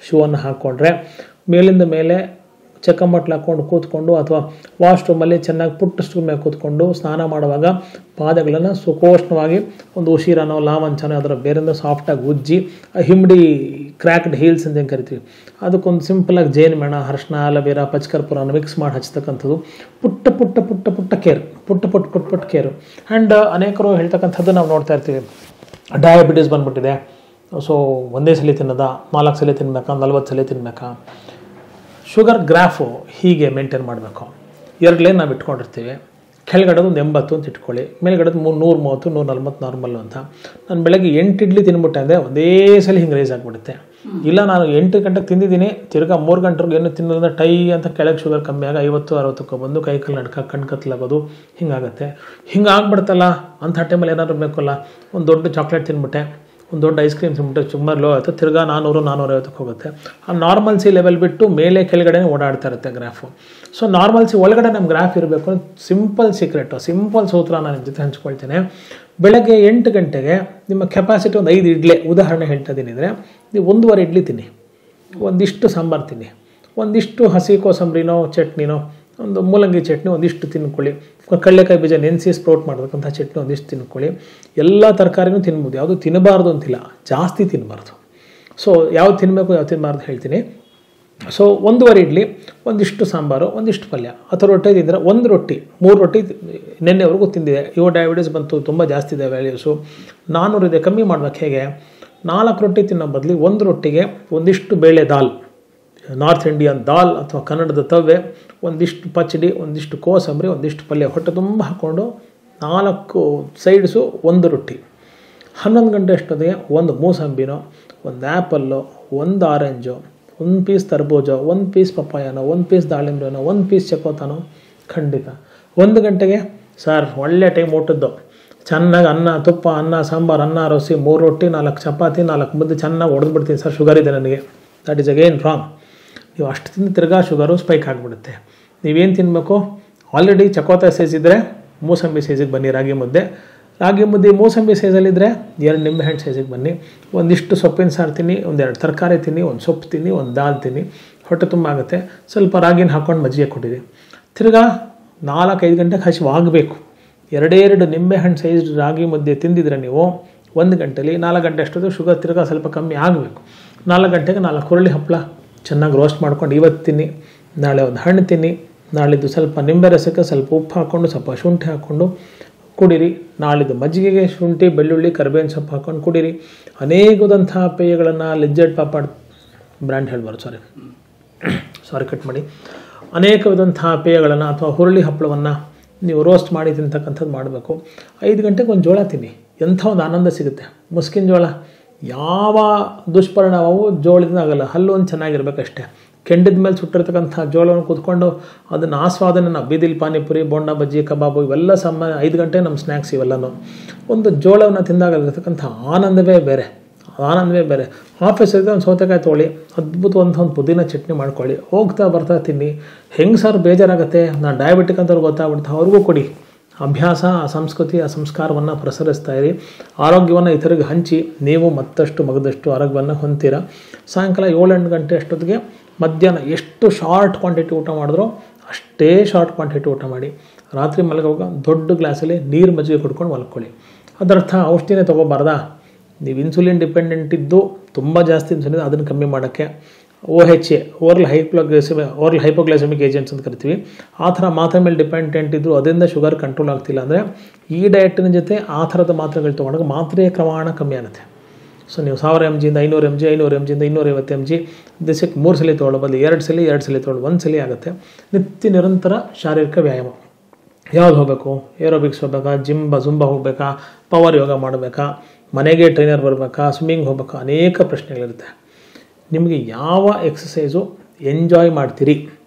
ಶೂವನ್ನು ಹಾಕ್ಕೊಂಡ್ರೆ, ಮೇಲಿಂದ ಮೇಲೆ ಚಕ್ಕಮಟ್ಲು ಹಾಕ್ಕೊಂಡು ಕೂತ್ಕೊಂಡು ಅಥವಾ ವಾಶ್ರೂಮಲ್ಲಿ ಚೆನ್ನಾಗಿ ಪುಟ್ಟ ಸ್ಟೂಲ್ ಮೇಲೆ ಕೂತ್ಕೊಂಡು ಸ್ನಾನ ಮಾಡುವಾಗ ಪಾದಗಳನ್ನು ಸುಕೋಷ್ಣವಾಗಿ ಒಂದು ಉಸಿರನೋ ಲಾವಂಚನೋ ಅದರ ಬೇರೆಯಿಂದ ಸಾಫ್ಟಾಗಿ ಉಜ್ಜಿ ಹಿಮ್ಡಿ ಕ್ರ್ಯಾಕ್ಡ್ ಹೀಲ್ಸ್ ಅಂತ ಕರಿತೀವಿ, ಅದಕ್ಕೊಂದು ಸಿಂಪಲಾಗಿ ಜೇನುಮೆಣ, ಅರಿಶಿನ, ಅಲೋವೆರಾ, ಪಚ್ಕರ್ಪುರನ ಮಿಕ್ಸ್ ಮಾಡಿ ಹಚ್ತಕ್ಕಂಥದ್ದು. ಪುಟ್ಟ ಪುಟ್ಟ ಪುಟ್ಟ ಪುಟ್ಟ ಕೇರ್, ಪುಟ್ಟ ಕೇರು. ಆ್ಯಂಡ್ ಅನೇಕರು ಹೇಳ್ತಕ್ಕಂಥದ್ದು ನಾವು ನೋಡ್ತಾ ಇರ್ತೀವಿ, ಡಯಾಬಿಟೀಸ್ ಬಂದುಬಿಟ್ಟಿದೆ, ಸೊ ಒಂದೇ ಸಲ ತಿನ್ನೋದಾ, 4 ಸಲ ತಿನ್ನಬೇಕಾ, 40 ಸಲ ತಿನ್ನಬೇಕಾ? ಶುಗರ್ ಗ್ರಾಫು ಹೀಗೆ ಮೇಂಟೈನ್ ಮಾಡಬೇಕು. 2 ಲೈನ್ ನಾವು ಇಟ್ಕೊಂಡಿರ್ತೀವಿ, ಕೆಳಗಡೆದು 80 ಅಂತ ಇಟ್ಕೊಳ್ಳಿ, ಮೇಲ್ಗಡೆದು 130, 140 ನಾರ್ಮಲ್ಲು ಅಂತ. ನಾನು ಬೆಳಗ್ಗೆ 8 ಇಡ್ಲಿ ತಿನ್ಬಿಟ್ಟೆ ಅಂದರೆ ಒಂದೇ ಸಲ ಹಿಂಗೆ ರೈಸ್ ಆಗಿಬಿಡುತ್ತೆ. ಇಲ್ಲ ನಾನು 8 ಗಂಟೆಗೆ ತಿಂದಿದ್ದೀನಿ, ತಿರ್ಗಾ 3 ಗಂಟೆಗೆ ಏನು ತಿನ್ನೋದ್ರಿಂದ ಟೈ ಅಂತ ಕೆಳಗೆ ಶುಗರ್ ಕಮ್ಮಿ ಆಗ 50-60ಕ್ಕೆ ಬಂದು ಕೈ ಕಾಲು ನಡ್ಕ ಕಣ್ಣು ಕತ್ತಲಾಗೋದು ಹಿಂಗಾಗುತ್ತೆ. ಹಿಂಗೆ ಆಗ್ಬಿಡ್ತಲ್ಲ ಅಂಥ ಟೈಮಲ್ಲಿ ಏನಾದ್ರು ಬೇಕಲ್ಲ, ಒಂದು ದೊಡ್ಡ ಚಾಕ್ಲೇಟ್ ತಿನ್ಬಿಟ್ಟೆ, ಒಂದು ದೊಡ್ಡ ಐಸ್ ಕ್ರೀಮ್ ತಿನ್ಬಿಟ್ಟು ಸುಮಾರು ಲೋ ಆಯಿತು, ತಿರ್ಗಾ 400-450ಕ್ಕೆ ಹೋಗುತ್ತೆ. ಆ ನಾರ್ಮಲ್ಸಿ ಲೆವೆಲ್ ಬಿಟ್ಟು ಮೇಲೆ ಕೆಳಗಡೆ ಓಡಾಡ್ತಾ ಇರುತ್ತೆ ಗ್ರಾಫು. ಸೊ ನಾರ್ಮಲ್ಸಿ ಒಳಗಡೆ ನಮ್ಮ ಗ್ರಾಫ್ ಇರಬೇಕು. ಸಿಂಪಲ್ ಸೀಕ್ರೆಟು, ಸಿಂಪಲ್ ಸೂತ್ರ ನಾನು ನಿಮ್ಮ ಜೊತೆ ಹಂಚ್ಕೊಳ್ತೇನೆ. ಬೆಳಗ್ಗೆ 8 ಗಂಟೆಗೆ ನಿಮ್ಮ ಕೆಪಾಸಿಟಿ ಒಂದು 5 ಇಡ್ಲಿ ಉದಾಹರಣೆ ಹೇಳ್ತಾ ಇದ್ದೀನಿ ಅಂದರೆ, ನೀವು 1.5 ಇಡ್ಲಿ ತಿನ್ನಿ, ಒಂದಿಷ್ಟು ಸಾಂಬಾರು ತಿನ್ನಿ, ಒಂದಿಷ್ಟು ಹಸಿ ಕೋಸಂಬರಿನೋ ಚಟ್ನಿನೋ, ಒಂದು ಮೂಲಂಗಿ ಚಟ್ನಿ ಒಂದಿಷ್ಟು ತಿನ್ಕೊಳ್ಳಿ, ಕಡಲೆಕಾಯಿ ಬೀಜ ನೆನೆಸಿ ಸ್ಪ್ರೌಟ್ ಮಾಡತಕ್ಕಂಥ ಚಟ್ನಿ ಒಂದಿಷ್ಟು ತಿನ್ಕೊಳ್ಳಿ. ಎಲ್ಲ ತರಕಾರಿನೂ ತಿನ್ಬೋದು, ಯಾವುದು ತಿನ್ನಬಾರ್ದು ಅಂತಿಲ್ಲ, ಜಾಸ್ತಿ ತಿನ್ನಬಾರ್ದು. ಸೊ ಯಾವ್ದು ತಿನ್ನಬೇಕು ಯಾವ್ದು ತಿನ್ನಬಾರ್ದು ಹೇಳ್ತೀನಿ. ಸೊ 1.5 ಇಡ್ಲಿ, ಒಂದಿಷ್ಟು ಸಾಂಬಾರು, ಒಂದಿಷ್ಟು ಪಲ್ಯ ಅಥವಾ ರೊಟ್ಟಿ ತಿಂದರೆ 1 ರೊಟ್ಟಿ 3 ರೊಟ್ಟಿ ನೆನ್ನೆವರೆಗೂ ತಿಂದಿದೆ. ಇವಾಗ ಡಯಾಬಿಟೀಸ್ ಬಂತು, ತುಂಬ ಜಾಸ್ತಿ ಇದೆ ವ್ಯಾಲ್ಯೂಸು, 400 ಇದೆ, ಕಮ್ಮಿ ಮಾಡ್ಬೇಕು. ಹೇಗೆ? 4 ರೊಟ್ಟಿ ತಿನ್ನೋ ಬದಲು 1 ರೊಟ್ಟಿಗೆ ಒಂದಿಷ್ಟು ಬೇಳೆ ದಾಲ್, ನಾರ್ತ್ ಇಂಡಿಯನ್ ದಾಲ್ ಅಥವಾ ಕನ್ನಡದ ತವ್ವೆ, ಒಂದಿಷ್ಟು ಪಚ್ಚಡಿ, ಒಂದಿಷ್ಟು ಕೋಸಂಬರಿ, ಒಂದಿಷ್ಟು ಪಲ್ಯ ಹೊಟ್ಟೆ ತುಂಬ ಹಾಕ್ಕೊಂಡು 4 ಸೈಡ್ಸು 1 ರೊಟ್ಟಿ. 11 ಗಂಟೆ ಅಷ್ಟೊತ್ತಿಗೆ 1 ಮೂಸಂಬಿನೋ, 1 ಆ್ಯಪಲ್ಲು, 1 ಆರೆಂಜು, 1 ಪೀಸ್ ತರ್ಬೂಜೋ, 1 ಪೀಸ್ ಪಪ್ಪಾಯನೋ, 1 ಪೀಸ್ ದಾಳಿಂಬ್ರೆನೋ, 1 ಪೀಸ್ ಚಕೋತಾನೋ, ಖಂಡಿತ 1 ಗಂಟೆಗೆ ಸರ್ ಒಳ್ಳೆ ಟೈಮ್ ಊಟದ್ದು, ಚೆನ್ನಾಗಿ ಅನ್ನ ತುಪ್ಪ, ಅನ್ನ ಸಾಂಬಾರು, ಅನ್ನ ರೊಸಿ, 3 ರೊಟ್ಟಿ, 4 ಚಪಾತಿ, 4 ಮುದ್ದೆ ಚೆನ್ನಾಗಿ ಹೊಡೆದ್ಬಿಡ್ತೀನಿ ಸರ್, ಶುಗರ್ ಇದೆ ನನಗೆ. That is again wrong. ನೀವು ಅಷ್ಟು ತಿಂದು ತಿರ್ಗಾ ಶುಗರು ಸ್ಪೈಕ್ ಆಗಿಬಿಡುತ್ತೆ. ನೀವೇನು ತಿನ್ನಬೇಕು? ಆಲ್ರೆಡಿ ಚಕೋತ ಸೈಜ್ ಇದ್ದರೆ ಮೂಸಂಬಿ ಸೈಜಿಗೆ ಬನ್ನಿ, ರಾಗಿ ಮುದ್ದೆ ಮೂಸಂಬಿ ಸೈಜಲ್ಲಿದ್ದರೆ 2 ನಿಂಬೆಹಣ್ಣು ಸೈಜಿಗೆ ಬನ್ನಿ, ಒಂದಿಷ್ಟು ಸೊಪ್ಪಿನ ಸಾರು ತಿನ್ನಿ, 1-2 ತರಕಾರಿ ತಿನ್ನಿ, 1 ಸೊಪ್ಪು ತಿನ್ನಿ, 1 ದಾಲ್ ತಿನ್ನಿ, ಹೊಟ್ಟೆ ತುಂಬ ಆಗುತ್ತೆ. ಸ್ವಲ್ಪ ರಾಗಿನ ಹಾಕ್ಕೊಂಡು ಮಜ್ಜಿಗೆ ಕೊಟ್ಟಿರಿ. ತಿರ್ಗಾ 4-5 ಗಂಟೆಗೆ ಹಸಿವಾಗಬೇಕು. 2 ನಿಂಬೆಹಣ್ಣು ಸೈಜ್ ರಾಗಿ ಮುದ್ದೆ ತಿಂದಿದ್ರೆ ನೀವು 1 ಗಂಟೆಲಿ 4 ಗಂಟೆ ಅಷ್ಟೊತ್ತು ಶುಗರ್ ತಿರ್ಗಾ ಸ್ವಲ್ಪ ಕಮ್ಮಿ ಆಗಬೇಕು. 4 ಗಂಟೆಗೆ 4 ಹುರುಳಿ ಹಪ್ಪಳ ಚೆನ್ನಾಗಿ ರೋಸ್ಟ್ ಮಾಡ್ಕೊಂಡು ಇವತ್ತು ತಿನ್ನಿ, ನಾಳೆ 1 ಹಣ್ಣು ತಿನ್ನಿ, ನಾಳಿದ್ದು ಸ್ವಲ್ಪ ನಿಂಬೆ ರಸಕ್ಕೆ ಸ್ವಲ್ಪ ಉಪ್ಪು ಹಾಕ್ಕೊಂಡು ಸ್ವಲ್ಪ ಶುಂಠಿ ಹಾಕ್ಕೊಂಡು ಕುಡೀರಿ. ನಾಳಿದ್ದು ಮಜ್ಜಿಗೆಗೆ ಶುಂಠಿ, ಬೆಳ್ಳುಳ್ಳಿ, ಕರಿಬೇವಿನ ಸೊಪ್ಪು ಹಾಕ್ಕೊಂಡು ಕುಡೀರಿ. ಅನೇಕದಂಥ ಪೇಯಗಳನ್ನು, ಲಿಜ್ಜೆಡ್ ಪಾಪಡ್ ಬ್ರ್ಯಾಂಡ್ ಹೇಳ್ಬಾರ್ದು, ಸಾರಿ ಕಟ್ ಮಾಡಿ, ಅನೇಕ ವಿಧಂತಹ ಪೇಯಗಳನ್ನು ಅಥವಾ ಹುರುಳಿ ಹಪ್ಪಳವನ್ನು ನೀವು ರೋಸ್ಟ್ ಮಾಡಿ ತಿಂತಕ್ಕಂಥದ್ದು ಮಾಡಬೇಕು. 5 ಗಂಟೆಗೆ 1 ಜೋಳ ತಿನ್ನಿ, ಎಂಥ ಒಂದು ಆನಂದ ಸಿಗುತ್ತೆ. ಮುಸ್ಕಿನ ಜೋಳ ಯಾವ ದುಷ್ಪರಿಣಾಮವು ಜೋಳದಿಂದ ಆಗಲ್ಲ, ಹಲ್ಲು ಒಂದು ಚೆನ್ನಾಗಿರ್ಬೇಕಷ್ಟೇ. ಕೆಂಡದ ಮೇಲೆ ಸುಟ್ಟಿರ್ತಕ್ಕಂಥ ಜೋಳವನ್ನು ಕೂತ್ಕೊಂಡು ಅದನ್ನು ಆಸ್ವಾದನೆ, ನಾವು ಬೀದಿಲಿ ಪಾನಿಪುರಿ, ಬೋಂಡ, ಬಜ್ಜಿ, ಕಬಾಬು ಇವೆಲ್ಲ 5 ಗಂಟೆ ನಮ್ಮ ಸ್ನ್ಯಾಕ್ಸ್ ಇವೆಲ್ಲನೂ. ಒಂದು ಜೋಳವನ್ನು ತಿಂದಾಗಿರ್ತಕ್ಕಂಥ ಆನಂದವೇ ಬೇರೆ. ಆಫೀಸಲ್ಲಿ ಒಂದು ಸೌತೆಕಾಯಿ ತೊಗೊಳ್ಳಿ, ಅದ್ಭುತವಂಥ ಒಂದು ಪುದೀನ ಚಟ್ನಿ ಮಾಡ್ಕೊಳ್ಳಿ, ಹೋಗ್ತಾ ಬರ್ತಾ ತಿನ್ನಿ. ಹೆಂಗೆ ಸರ್ ಬೇಜಾರಾಗುತ್ತೆ, ನಾನು ಡಯಾಬಿಟಿಕ್ ಅಂತ ಗೊತ್ತಾಗ್ಬಿಡ್ತಾ, ಅವ್ರಿಗೂ ಕೊಡಿ. ಅಭ್ಯಾಸ, ಆ ಸಂಸ್ಕೃತಿ, ಆ ಸಂಸ್ಕಾರವನ್ನು ಪ್ರಸರಿಸ್ತಾ ಇರಿ. ಆರೋಗ್ಯವನ್ನು ಇತರಿಗೆ ಹಂಚಿ ನೀವು ಮತ್ತಷ್ಟು ಮಗದಷ್ಟು ಆರೋಗ್ಯವನ್ನು ಹೊಂದ್ತೀರ. ಸಾಯಂಕಾಲ 7-8 ಗಂಟೆ ಅಷ್ಟೊತ್ತಿಗೆ ಮಧ್ಯಾಹ್ನ ಎಷ್ಟು ಶಾರ್ಟ್ ಕ್ವಾಂಟಿಟಿ ಊಟ ಮಾಡಿದ್ರೋ ಅಷ್ಟೇ ಶಾರ್ಟ್ ಕ್ವಾಂಟಿಟಿ ಊಟ ಮಾಡಿ. ರಾತ್ರಿ ಮಲಗುವಾಗ ದೊಡ್ಡ ಗ್ಲಾಸಲ್ಲಿ ನೀರು ಮಜ್ಜಿಗೆ ಕುಡ್ಕೊಂಡು ಮಲ್ಕೊಳ್ಳಿ. ಅದರ್ಥ ಔಷಧಿನೇ ತೊಗೋಬಾರ್ದಾ? ನೀವು ಇನ್ಸುಲಿನ್ ಡಿಪೆಂಡೆಂಟ್ ಇದ್ದು ತುಂಬ ಜಾಸ್ತಿ ಇನ್ಸುಲಿನ್, ಅದನ್ನು ಕಮ್ಮಿ ಮಾಡೋಕ್ಕೆ OHA, ಓರಲ್ ಹೈಪೋಗ್ಲೈಸೆಮಿಕ್ ಏಜೆಂಟ್ಸ್ ಅಂತ ಕರಿತೀವಿ, ಆ ಥರ ಮಾತ್ರೆ ಮೇಲೆ ಡಿಪೆಂಡೆಂಟ್ ಇದ್ದರು, ಅದರಿಂದ ಶುಗರ್ ಕಂಟ್ರೋಲ್ ಆಗ್ತಿಲ್ಲ ಅಂದರೆ ಈ ಡಯಟಿನ ಜೊತೆ ಆ ಥರದ ಮಾತ್ರೆಗಳು ತೊಗೊಂಡಾಗ ಮಾತ್ರೆಯ ಪ್ರಮಾಣ ಕಮ್ಮಿ ಆಗುತ್ತೆ. ಸೊ ನೀವು 1000 mg ಇಂದ 500 mg, 500 mg ಇಂದ 250 mg ದಿವಸಕ್ಕೆ 3 ಸಲ ತೊಗೊಳ್ಳೋ ಬದಲು 2 ಸಲ ತೊಗೊಳ್ಳೋ 1 ಸಲ ಆಗುತ್ತೆ. ನಿತ್ಯ ನಿರಂತರ ಶಾರೀರಿಕ ವ್ಯಾಯಾಮ ಯಾವ್ದು ಹೋಗಬೇಕು? ಏರೋಬಿಕ್ಸ್ ಹೋಗ್ಬೇಕಾ, ಜುಂಬಾ ಹೋಗಬೇಕಾ, ಪವರ್ ಯೋಗ ಮಾಡಬೇಕಾ, ಮನೆಗೆ ಟ್ರೈನರ್ ಬರಬೇಕಾ, ಸ್ವಿಮ್ಮಿಂಗ್ ಹೋಗ್ಬೇಕಾ, ಅನೇಕ ಪ್ರಶ್ನೆಗಳಿರುತ್ತೆ. ನಿಮಗೆ ಯಾವ ಎಕ್ಸಸೈಸು ಎಂಜಾಯ್ ಮಾಡ್ತೀರಿ?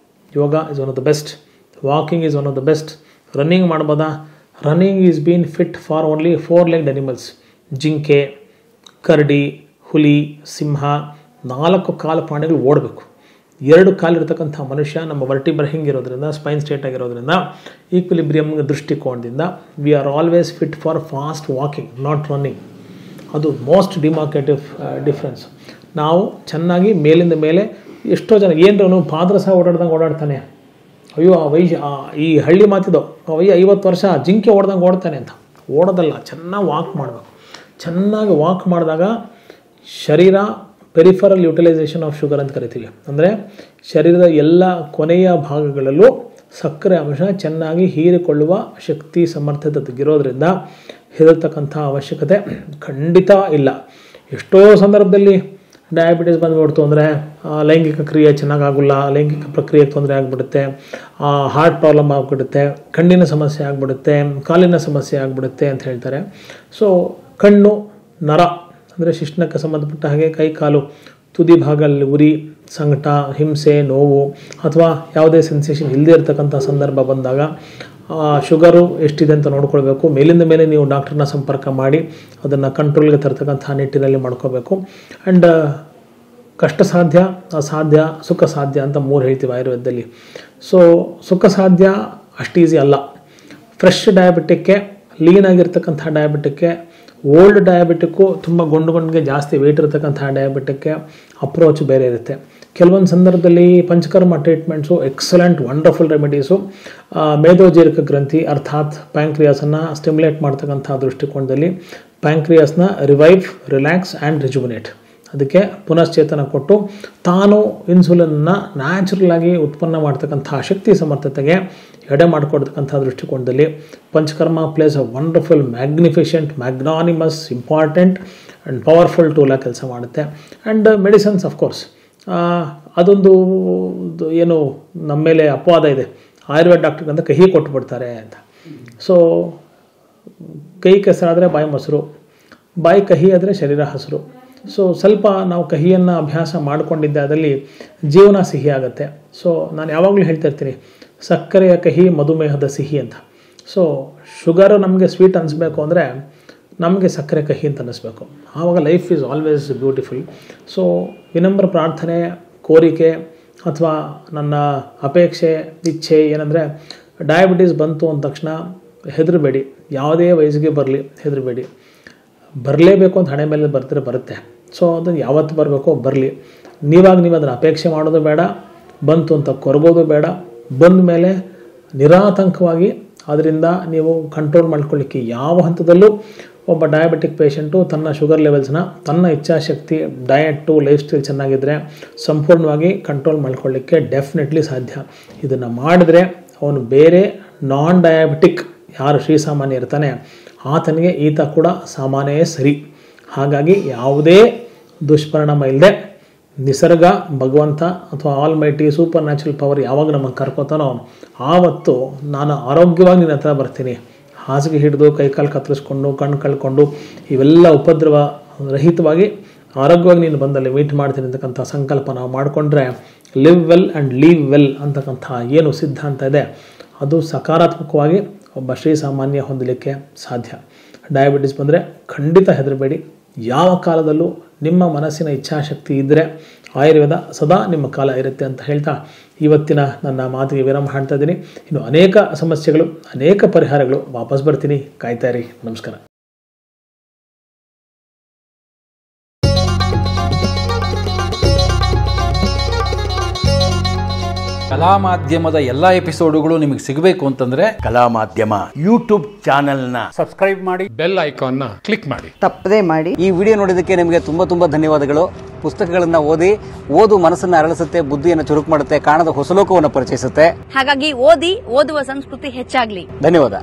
Yoga is one of the best, walking is one of the best. Running ಮಾಡ್ಬೋದಾ? Running is been fit for only 4 legged animals. ಜಿಂಕೆ, ಕರಡಿ, ಹುಲಿ, ಸಿಂಹ, 4 ಕಾಲು ಪ್ರಾಣಿಗಳು ಓಡಬೇಕು. 2 ಕಾಲಿರ್ತಕ್ಕಂಥ ಮನುಷ್ಯ ನಮ್ಮ ವರ್ಟಿಬ್ರಾ ಹಿಂಗಿರೋದ್ರಿಂದ, ಸ್ಪೈನ್ ಸ್ಟ್ರೇಟ್ ಆಗಿರೋದ್ರಿಂದ, ಈಕ್ವಿಲಿಬ್ರಿಯಮ್ ದೃಷ್ಟಿಕೋನದಿಂದ we are always fit for fast walking, not running. ಅದು ಮೋಸ್ಟ್ ಡಿಮಾರ್ಕೇಟಿವ್ ಡಿಫ್ರೆನ್ಸ್. ನಾವು ಚೆನ್ನಾಗಿ ಮೇಲಿಂದ ಮೇಲೆ ಎಷ್ಟೋ ಜನ ಏನರೂ ಪಾದ್ರ ಸಹ ಓಡಾಡ್ದಂಗೆ ಓಡಾಡ್ತಾನೆ, ಅಯ್ಯೋ ಈ ಹಳ್ಳಿ ಮಾತಿದ್ದು 50 ವರ್ಷ ಜಿಂಕೆ ಓಡ್ದಂಗೆ ಓಡ್ತಾನೆ ಅಂತ. ಓಡೋದಲ್ಲ, ಚೆನ್ನಾಗಿ ವಾಕ್ ಮಾಡಬೇಕು. ಚೆನ್ನಾಗಿ ವಾಕ್ ಮಾಡಿದಾಗ ಶರೀರ ಪೆರಿಫರಲ್ ಯುಟಿಲೈಸೇಷನ್ ಆಫ್ ಶುಗರ್ ಅಂತ ಕರಿತೀವಿ. ಅಂದರೆ ಶರೀರದ ಎಲ್ಲ ಕೊನೆಯ ಭಾಗಗಳಲ್ಲೂ ಸಕ್ಕರೆ ಅಂಶ ಚೆನ್ನಾಗಿ ಹೀರಿಕೊಳ್ಳುವ ಶಕ್ತಿ ಸಮರ್ಥತೆಗಿರೋದ್ರಿಂದ ಹೆದರ್ತಕ್ಕಂಥ ಅವಶ್ಯಕತೆ ಖಂಡಿತ ಇಲ್ಲ. ಎಷ್ಟೋ ಸಂದರ್ಭದಲ್ಲಿ ಡಯಾಬಿಟಿಸ್ ಬಂದುಬಿಡ್ತು ಅಂದರೆ ಲೈಂಗಿಕ ಕ್ರಿಯೆ ಚೆನ್ನಾಗಾಗಲ್ಲ, ಲೈಂಗಿಕ ಪ್ರಕ್ರಿಯೆಗೆ ತೊಂದರೆ ಆಗಿಬಿಡುತ್ತೆ, ಹಾರ್ಟ್ ಪ್ರಾಬ್ಲಮ್ ಆಗಿಬಿಡುತ್ತೆ, ಕಣ್ಣಿನ ಸಮಸ್ಯೆ ಆಗಿಬಿಡುತ್ತೆ, ಕಾಲಿನ ಸಮಸ್ಯೆ ಆಗಿಬಿಡುತ್ತೆ ಅಂತ ಹೇಳ್ತಾರೆ. ಸೊ ಕಣ್ಣು ನರ ಅಂದರೆ ಶಿಶ್ನಕ್ಕೆ ಸಂಬಂಧಪಟ್ಟ ಹಾಗೆ ಕೈ ಕಾಲು ತುದಿ ಭಾಗದಲ್ಲಿ ಉರಿ, ಸಂಕಟ, ಹಿಂಸೆ, ನೋವು ಅಥವಾ ಯಾವುದೇ ಸೆನ್ಸೇಷನ್ ಇಲ್ಲದೇ ಇರತಕ್ಕಂಥ ಸಂದರ್ಭ ಬಂದಾಗ ಶುಗರು ಎಷ್ಟಿದೆ ಅಂತ ನೋಡ್ಕೊಳ್ಬೇಕು. ಮೇಲಿಂದ ಮೇಲೆ ನೀವು ಡಾಕ್ಟ್ರನ್ನ ಸಂಪರ್ಕ ಮಾಡಿ ಅದನ್ನು ಕಂಟ್ರೋಲ್ಗೆ ತರ್ತಕ್ಕಂಥ ನಿಟ್ಟಿನಲ್ಲಿ ಮಾಡ್ಕೋಬೇಕು. ಆ್ಯಂಡ್ ಕಷ್ಟ ಸಾಧ್ಯ, ಅಸಾಧ್ಯ, ಸುಖ ಸಾಧ್ಯ ಅಂತ 3 ಹೇಳ್ತೀವಿ ಆಯುರ್ವೇದದಲ್ಲಿ. ಸೊ ಸುಖ ಸಾಧ್ಯ ಅಷ್ಟು ಈಸಿ ಅಲ್ಲ. ಫ್ರೆಶ್ ಡಯಾಬಿಟಿಕ್ಗೆ, ಲೀನಾಗಿರ್ತಕ್ಕಂಥ ಡಯಾಬಿಟಿಕ್ಗೆ, ಓಲ್ಡ್ ಡಯಾಬಿಟಿಕ್ಕು ತುಂಬ ಗೊಂಡಿಗೆ ಜಾಸ್ತಿ ವೆಯ್ಟ್ ಇರತಕ್ಕಂಥ ಡಯಾಬಿಟಿಕ್ಗೆ ಅಪ್ರೋಚ್ ಬೇರೆ ಇರುತ್ತೆ. ಕೆಲವೊಂದು ಸಂದರ್ಭದಲ್ಲಿ panchakarma treatments excellent wonderful remedies ಮೇಧೋಜೀರಕ ಗ್ರಂಥಿ ಅರ್ಥಾತ್ ಪ್ಯಾಂಕ್ರಿಯಾಸನ್ನು ಸ್ಟಿಮ್ಯುಲೇಟ್ ಮಾಡ್ತಕ್ಕಂಥ ದೃಷ್ಟಿಕೋನದಲ್ಲಿ ಪ್ಯಾಂಕ್ರಿಯಾಸ್ನ ರಿವೈವ್, ರಿಲ್ಯಾಕ್ಸ್ ಆ್ಯಂಡ್ ರಿಜುವಿನೇಟ್, ಅದಕ್ಕೆ ಪುನಶ್ಚೇತನ ಕೊಟ್ಟು ತಾನು ಇನ್ಸುಲಿನ್ನ ನ್ಯಾಚುರಲ್ ಆಗಿ ಉತ್ಪನ್ನ ಮಾಡ್ತಕ್ಕಂಥ ಶಕ್ತಿ ಸಮರ್ಥತೆಗೆ ಎಡೆ ಮಾಡಿಕೊಡ್ತಕ್ಕಂಥ ದೃಷ್ಟಿಕೋನದಲ್ಲಿ panchakarma plays a wonderful, magnificent, magnanimous, important and powerful ಟೂಲಾಗಿ ಕೆಲಸ ಮಾಡುತ್ತೆ. ಆ್ಯಂಡ್ ಮೆಡಿಸನ್ಸ್ ಅಫ್ಕೋರ್ಸ್ ಅದೊಂದು ಏನು ನಮ್ಮ ಮೇಲೆ ಅಪವಾದ ಇದೆ, ಆಯುರ್ವೇದ ಡಾಕ್ಟ್ರಿಗೆ ಅಂತ ಕಹಿ ಕೊಟ್ಟುಬಿಡ್ತಾರೆ ಅಂತ. ಸೊ ಕೈ ಕೆಸರಾದರೆ ಬಾಯಿ ಮೊಸರು, ಬಾಯಿ ಕಹಿ ಆದರೆ ಶರೀರ ಹಸಿರು. ಸೊ ಸ್ವಲ್ಪ ನಾವು ಕಹಿಯನ್ನು ಅಭ್ಯಾಸ ಮಾಡಿಕೊಂಡಿದ್ದಾದಲ್ಲಿ ಜೀವನ ಸಿಹಿ ಆಗುತ್ತೆ. ಸೊ ನಾನು ಯಾವಾಗಲೂ ಹೇಳ್ತಾ ಇರ್ತೀನಿ, ಸಕ್ಕರೆಯ ಕಹಿ ಮಧುಮೇಹದ ಸಿಹಿ ಅಂತ. ಸೊ ಶುಗರು ನಮಗೆ ಸ್ವೀಟ್ ಅನಿಸ್ಬೇಕು ಅಂದರೆ ನಮಗೆ ಸಕ್ಕರೆ ಕಹಿ ಅಂತ ಅನ್ನಿಸ್ಬೇಕು, ಆವಾಗ life is always beautiful. So ವಿನಮ್ರ ಪ್ರಾರ್ಥನೆ, ಕೋರಿಕೆ ಅಥವಾ ನನ್ನ ಅಪೇಕ್ಷೆ, ಇಚ್ಛೆ ಏನಂದರೆ ಡಯಾಬಿಟೀಸ್ ಬಂತು ಅಂದ ತಕ್ಷಣ ಹೆದರಬೇಡಿ, ಯಾವುದೇ ವಯಸ್ಸಿಗೆ ಬರಲಿ ಹೆದರಬೇಡಿ. ಬರಲೇಬೇಕು ಅಂತ ಹಣೆ ಮೇಲೆ ಬರ್ತಾರೆ ಬರುತ್ತೆ. ಸೊ ಅದನ್ನು ಯಾವತ್ತು ಬರಬೇಕೋ ಬರಲಿ, ನೀವು ಅದನ್ನು ಅಪೇಕ್ಷೆ ಮಾಡೋದು ಬೇಡ, ಬಂತು ಅಂತ ಕೊರಗೋದು ಬೇಡ. ಬಂದ ಮೇಲೆ ನಿರಾತಂಕವಾಗಿ ಅದರಿಂದ ನೀವು ಕಂಟ್ರೋಲ್ ಮಾಡ್ಕೊಳ್ಳಿಕ್ಕೆ ಯಾವ ಹಂತದಲ್ಲೂ ಒಬ್ಬ ಡಯಾಬಿಟಿಕ್ ಪೇಷಂಟು ತನ್ನ ಶುಗರ್ ಲೆವೆಲ್ಸ್ನ ತನ್ನ ಇಚ್ಛಾಶಕ್ತಿ, ಡಯಟು, ಲೈಫ್ ಸ್ಟೈಲ್ ಚೆನ್ನಾಗಿದ್ದರೆ ಸಂಪೂರ್ಣವಾಗಿ ಕಂಟ್ರೋಲ್ ಮಾಡ್ಕೊಳ್ಳಿಕ್ಕೆ ಡೆಫಿನೆಟ್ಲಿ ಸಾಧ್ಯ. ಇದನ್ನು ಮಾಡಿದ್ರೆ ಅವನು ಬೇರೆ ನಾನ್ ಡಯಾಬಿಟಿಕ್ ಯಾರು ಶ್ರೀಸಾಮಾನ್ಯ ಇರ್ತಾನೆ ಆತನಿಗೆ ಈತ ಕೂಡ ಸಾಮಾನ್ಯವೇ ಸರಿ. ಹಾಗಾಗಿ ಯಾವುದೇ ದುಷ್ಪರಿಣಾಮ ಇಲ್ಲದೆ ನಿಸರ್ಗ, ಭಗವಂತ ಅಥವಾ all mighty super natural power ಯಾವಾಗ ನಮಗೆ ಕರ್ಕೋತಾನೋ ಆವತ್ತು ನಾನು ಆರೋಗ್ಯವಾಗಿ ನಿನ್ನ ಹತ್ರ ಬರ್ತೀನಿ. ಹಾಸಿಗೆ ಹಿಡಿದು ಕೈಕಾಲು ಕತ್ತರಿಸ್ಕೊಂಡು ಕಣ್ಣು ಕಳ್ಕೊಂಡು ಇವೆಲ್ಲ ಉಪದ್ರವ ರಹಿತವಾಗಿ ಆರೋಗ್ಯವಾಗಿ ನೀನು ಬಂದಲ್ಲಿ ಮೀಟ್ ಮಾಡ್ತೀನಿ ಅಂತಕ್ಕಂಥ ಸಂಕಲ್ಪ ನಾವು ಮಾಡಿಕೊಂಡ್ರೆ live well and leave well ಅಂತಕ್ಕಂಥ ಏನು ಸಿದ್ಧಾಂತ ಇದೆ ಅದು ಸಕಾರಾತ್ಮಕವಾಗಿ ಒಬ್ಬ ಶ್ರೀಸಾಮಾನ್ಯ ಹೊಂದಲಿಕ್ಕೆ ಸಾಧ್ಯ. ಡಯಾಬಿಟಿಸ್ ಬಂದರೆ ಖಂಡಿತ ಹೆದರಬೇಡಿ. ಯಾವ ಕಾಲದಲ್ಲೂ ನಿಮ್ಮ ಮನಸ್ಸಿನ ಇಚ್ಛಾಶಕ್ತಿ ಇದ್ದರೆ ಆಯುರ್ವೇದ ಸದಾ ನಿಮ್ಮ ಕಾಲ ಇರುತ್ತೆ ಅಂತ ಹೇಳ್ತಾ ಇವತ್ತಿನ ನನ್ನ ಮಾತಿಗೆ ವಿರಾಮ ಹಾಡ್ತಾ ಇದ್ದೀನಿ. ಇನ್ನು ಅನೇಕ ಸಮಸ್ಯೆಗಳು, ಅನೇಕ ಪರಿಹಾರಗಳು ವಾಪಸ್ ಬರ್ತೀನಿ, ಕಾಯ್ತಾ ಇರಿ. ನಮಸ್ಕಾರ. ಕಲಾ ಮಾಧ್ಯಮದ ಎಲ್ಲ ಎಪಿಸೋಡುಗಳು ನಿಮಗೆ ಸಿಗಬೇಕು ಅಂತಂದ್ರೆ ಕಲಾ ಮಾಧ್ಯಮ ಯೂಟ್ಯೂಬ್ ಚಾನೆಲ್ನ ಸಬ್ಸ್ಕ್ರೈಬ್ ಮಾಡಿ, ಬೆಲ್ ಐಕಾನ್ನ ಕ್ಲಿಕ್ ಮಾಡಿ, ತಪ್ಪದೇ ಮಾಡಿ. ಈ ವಿಡಿಯೋ ನೋಡಿದ್ದಕ್ಕೆ ನಿಮಗೆ ತುಂಬಾ ಧನ್ಯವಾದಗಳು. ಪುಸ್ತಕಗಳನ್ನ ಓದು ಮನಸ್ಸನ್ನ ಅರಳಿಸುತ್ತೆ, ಬುದ್ಧಿಯನ್ನು ಚುರುಕು ಮಾಡುತ್ತೆ, ಕಾಣದ ಹೊಸ ಲೋಕವನ್ನು ಪರಿಚಯಿಸುತ್ತೆ. ಹಾಗಾಗಿ ಓದುವ ಸಂಸ್ಕೃತಿ ಹೆಚ್ಚಾಗ್ಲಿ. ಧನ್ಯವಾದ.